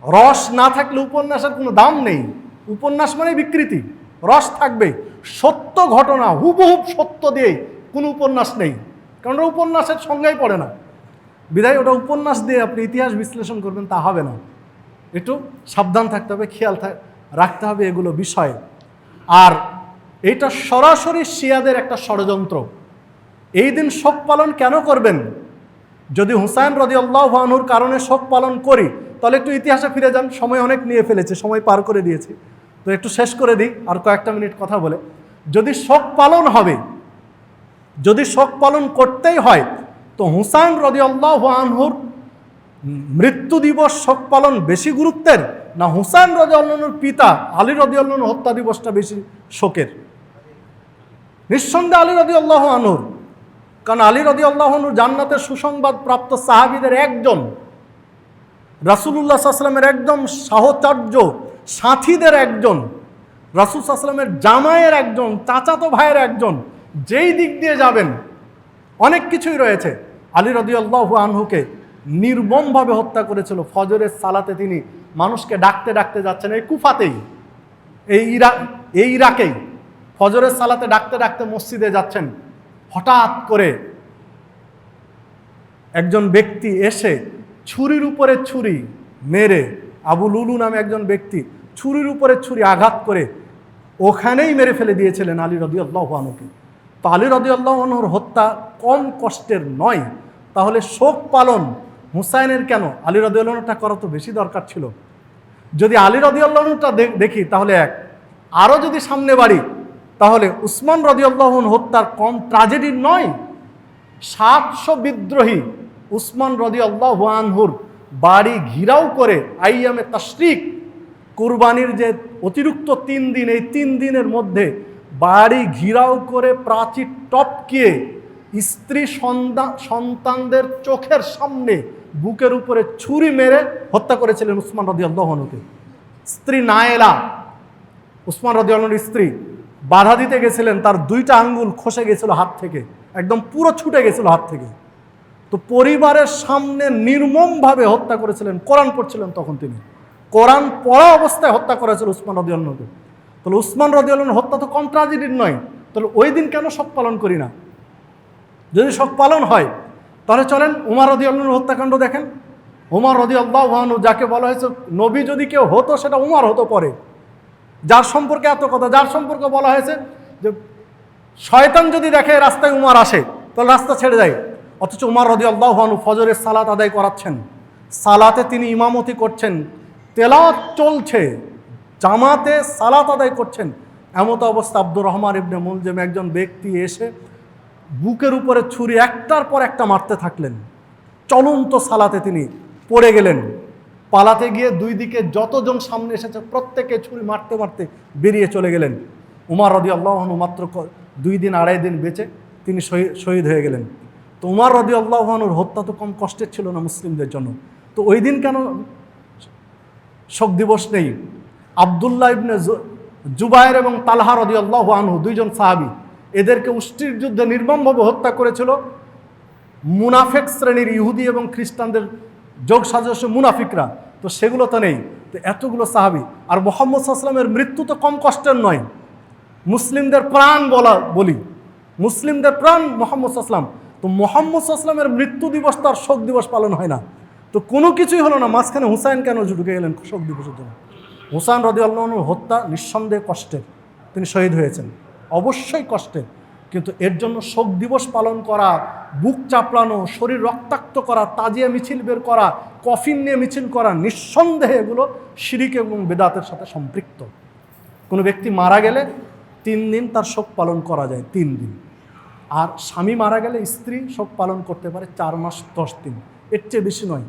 রস না থাকলে উপন্যাসের কোনো দাম নেই। উপন্যাস মানে বিকৃতি, রস থাকবে। সত্য ঘটনা হুবহুব সত্য দিয়ে কোনো উপন্যাস নেই, কারণ ওটা উপন্যাসের সংজ্ঞাই পড়ে না। বিধায় ওটা উপন্যাস দিয়ে আপনি ইতিহাস বিশ্লেষণ করবেন, তা হবে না। একটু সাবধান থাকতে হবে, খেয়াল রাখতে হবে এগুলো বিষয়ে। আর এইটা সরাসরি শিয়াদের একটা ষড়যন্ত্র। এই দিন শোক পালন কেন করবেন? যদি হুসাইন রাদিয়াল্লাহু আনহুর কারণে শোক পালন করি, তাহলে একটু ইতিহাসে ফিরে যান। সময় অনেক নিয়ে ফেলেছে, সময় পার করে দিয়েছি, তো একটু শেষ করে দিই আর কয়েকটা মিনিট কথা বলে। যদি শোক পালন হবে, যদি শোক পালন করতেই হয়, তো হুসাইন রাদিয়াল্লাহু আনহুর মৃত্যু দিবস শোক পালন বেশি গুরুত্বের, না হুসাইন রাদিয়াল্লাহু আনহুর পিতা আলী রাদিয়াল্লাহু আনহু হত্যা দিবসটা বেশি শোকের? নিঃসন্দেহে আলী রাদিয়াল্লাহু আনহুর, কারণ আলী রাদিয়াল্লাহু আনহু জান্নাতের সুসংবাদ প্রাপ্ত সাহাবীদের একজন, রাসূলুল্লাহ সাল্লাল্লাহু আলাইহি ওয়াসাল্লামের একদম সাহচর্য সাথীদের একজন, রাসূল সাল্লাল্লাহু আলাইহি ওয়াসাল্লামের জামাইয়ের একজন, চাচাতো ভাইয়ের একজন। যেই দিক দিয়ে যাবেন অনেক কিছুই রয়েছে। আলী রাদিয়াল্লাহু আনহুকে নির্মমভাবে হত্যা করেছিল। ফজরের সালাতে তিনি মানুষকে ডাকতে ডাকতে যাচ্ছেন, এই কুফাতেই, এই ইরাকেই ফজরের সালাতে ডাকতে ডাকতে মসজিদে যাচ্ছেন। হঠাৎ করে একজন ব্যক্তি এসে ছুরির উপরে ছুরি মেরে, আবু লুলু নামে একজন ব্যক্তি ছুরির উপরে ছুরি আঘাত করে ওখানেই মেরে ফেলে দিয়েছিলেন আলী রাদিয়াল্লাহু আনহুকে। তো আলী রাদিয়াল্লাহু আনহুর হত্যা কম কষ্টের নয়। তাহলে শোক পালন হুসাইনের কেন? আলী রাদিয়াল্লাহু আনহুটা করা তো বেশি দরকার ছিল। যদি আলী রাদিয়াল্লাহু আনহুটা দেখি তাহলে এক, আরও যদি সামনে বাড়ি তাহলে উসমান রাদিয়াল্লাহু আনহু হত্যার কম ট্র্যাজেডি নয়। 700 বিদ্রোহী উসমান রাদিয়াল্লাহু আনহুর বাড়ি ঘিরাও করে আইয়ামে তাশরিক, কুরবানির যে অতিরিক্ত 3 দিন, এই 3 দিনের মধ্যে বাড়ি ঘিরাও করে প্রাচীর টপকিয়ে স্ত্রী সন্তানদের চোখের সামনে বুকের উপরে ছুরি মেরে হত্যা করেছিলেন উসমান রাদিয়াল্লাহু আনহুকে। স্ত্রী নায়েলা, উসমান রাদিয়াল্লাহু আনহুর স্ত্রী, বাধা দিতে গেছিলেন, তার 2টা আঙ্গুল খসে গেছিল হাত থেকে, একদম পুরো ছুটে গেছিল হাত থেকে। তো পরিবারের সামনে নির্মমভাবে হত্যা করেছিলেন। কোরআন পড়ছিলেন তখন তিনি, কোরআন পড়া অবস্থায় হত্যা করেছিল উসমান রাদিয়াল্লাহু আনহুকে। তাহলে উসমান রাদিয়াল্লাহু আনহুর হত্যা তো কম ট্র্যাজেডির নয়। তাহলে ওই দিন কেন শোক পালন করি না? যদি শোক পালন হয় তাহলে চলেন উমর রাদিয়াল্লাহু আনহুর হত্যাকাণ্ড দেখেন। উমর রাদিয়াল্লাহু আনহু, যাকে বলা হয়েছে নবী যদি কেউ হতো সেটা উমর হতো পরে, যার সম্পর্কে এত কথা, যার সম্পর্কে বলা হয়েছে যে শয়তান যদি দেখে রাস্তায় উমর আসে তাহলে রাস্তা ছেড়ে যায়। অথচ উমর রাদিয়াল্লাহু আনহু ফজরের সালাত আদায় করাচ্ছেন, সালাতে তিনি ইমামতি করছেন, তেলাওয়াত চলছে, জামাতে সালাত আদায় করছেন। এমত অবস্থা আব্দুর রহমান ইবনে মুলজিম একজন ব্যক্তি এসে বুকের উপরে ছুরি একটার পর একটা মারতে থাকলেন। চলন্ত সালাতে তিনি পড়ে গেলেন। পালাতে গিয়ে 2 দিকে যতজন সামনে এসেছে প্রত্যেকে ছুরি মারতে মারতে বেরিয়ে চলে গেলেন। উমর রাদিয়াল্লাহু আনহু মাত্র 2 দিন 2.5 দিন বেঁচে তিনি শহীদ হয়ে গেলেন। তো উমর রাদিয়াল্লাহু আনহুর হত্যা তো কম কষ্টের ছিল না মুসলিমদের জন্য। তো ওই দিন কেন শোক দিবস নেই? আব্দুল্লাহ ইবনে জুবায়ের এবং তালহা রাদিয়াল্লাহু আনহু, 2 জন সাহাবী, এদেরকে উষ্টির যুদ্ধে নির্মমভাবে হত্যা করেছিল মুনাফিক শ্রেণীর ইহুদি এবং খ্রিস্টানদের যোগ সাজস্য মুনাফিকরা। তো সেগুলো তো নেই। তো এতগুলো সাহাবী, আর মুহাম্মদ সাল্লাল্লাহু আলাইহি ওয়াসাল্লামের মৃত্যু তো কম কষ্টের নয়। মুসলিমদের প্রাণ বলি, মুসলিমদের প্রাণ মুহাম্মদ সাল্লাল্লাহু আলাইহি ওয়াসাল্লাম। তো মুহাম্মদ সাল্লাল্লাহু আলাইহি ওয়াসাল্লামের মৃত্যু দিবস তার শোক দিবস পালন হয় না। তো কোনো কিছুই হলো না, মাঝখানে হুসাইন কেন ঢুকে গেলেন শোক দিবসের জন্য? হুসাইন রাদিয়াল্লাহু আনহুর হত্যা নিঃসন্দেহে কষ্টের, তিনি শহীদ হয়েছেন, অবশ্যই কষ্টের, কিন্তু এর জন্য শোক দিবস পালন করা, বুক চাপড়ানো, শরীর রক্তাক্ত করা, তাজিয়া মিছিল বের করা, কফিন নিয়ে মিছিল করা, নিঃসন্দেহে এগুলো শিরক এবং বেদাতের সাথে সম্পৃক্ত। কোনো ব্যক্তি মারা গেলে 3 দিন তার শোক পালন করা যায়, 3 দিন। আর স্বামী মারা গেলে স্ত্রী শোক পালন করতে পারে 4 মাস 10 দিন, এর চেয়ে বেশি নয়।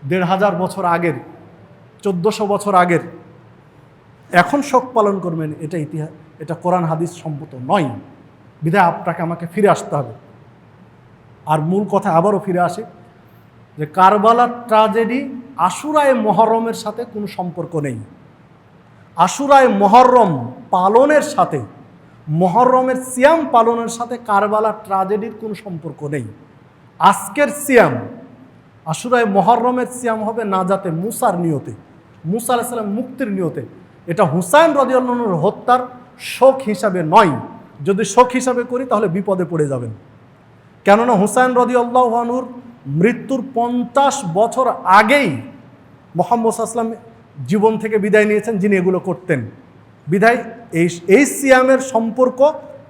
1500 বছর আগের, 1400 বছর আগের, এখন শোক পালন করবেন, এটা ইতিহাস, এটা কোরআন হাদিস সম্মত নয়। বিধায় আপনাকে আমাকে ফিরে আসতে হবে। আর মূল কথা আবারও ফিরে আসে যে কারবালার ট্র্যাজেডি আশুরায়ে মুহররমের সাথে কোনো সম্পর্ক নেই। আশুরায়ে মুহররম পালনের সাথে, মুহররমের সিয়াম পালনের সাথে কারবালার ট্র্যাজেডির কোনো সম্পর্ক নেই। আজকের সিয়াম, আশুরায়ে মুহররমের সিয়াম হবে নাজাতে মুসার নিয়তে, মুসা আলাইহিস সালাম মুক্তির নিয়তে। এটা হুসাইন রাদিয়াল্লাহু আনহুর হত্যার শোক হিসাবে নয়। যদি শোক হিসাবে করি তাহলে বিপদে পড়ে যাবেন। কেননা হুসাইন রাদিয়াল্লাহু আনহুর মৃত্যুর 50 বছর আগেই মুহাম্মদ সাল্লাল্লাহু আলাইহি ওয়াসাল্লাম জীবন থেকে বিদায় নিয়েছেন, যিনি এগুলো করতেন। বিদায় এই সিয়ামের সম্পর্ক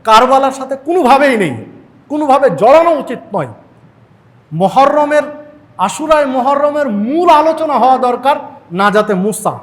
কারবালার সাথে কোনোভাবেই নেই, কোনোভাবে জড়ানো উচিত নয়। মুহররমের, আশুরায়ে মুহররমের মূল আলোচনা হওয়া দরকার নাজাতে মুসা,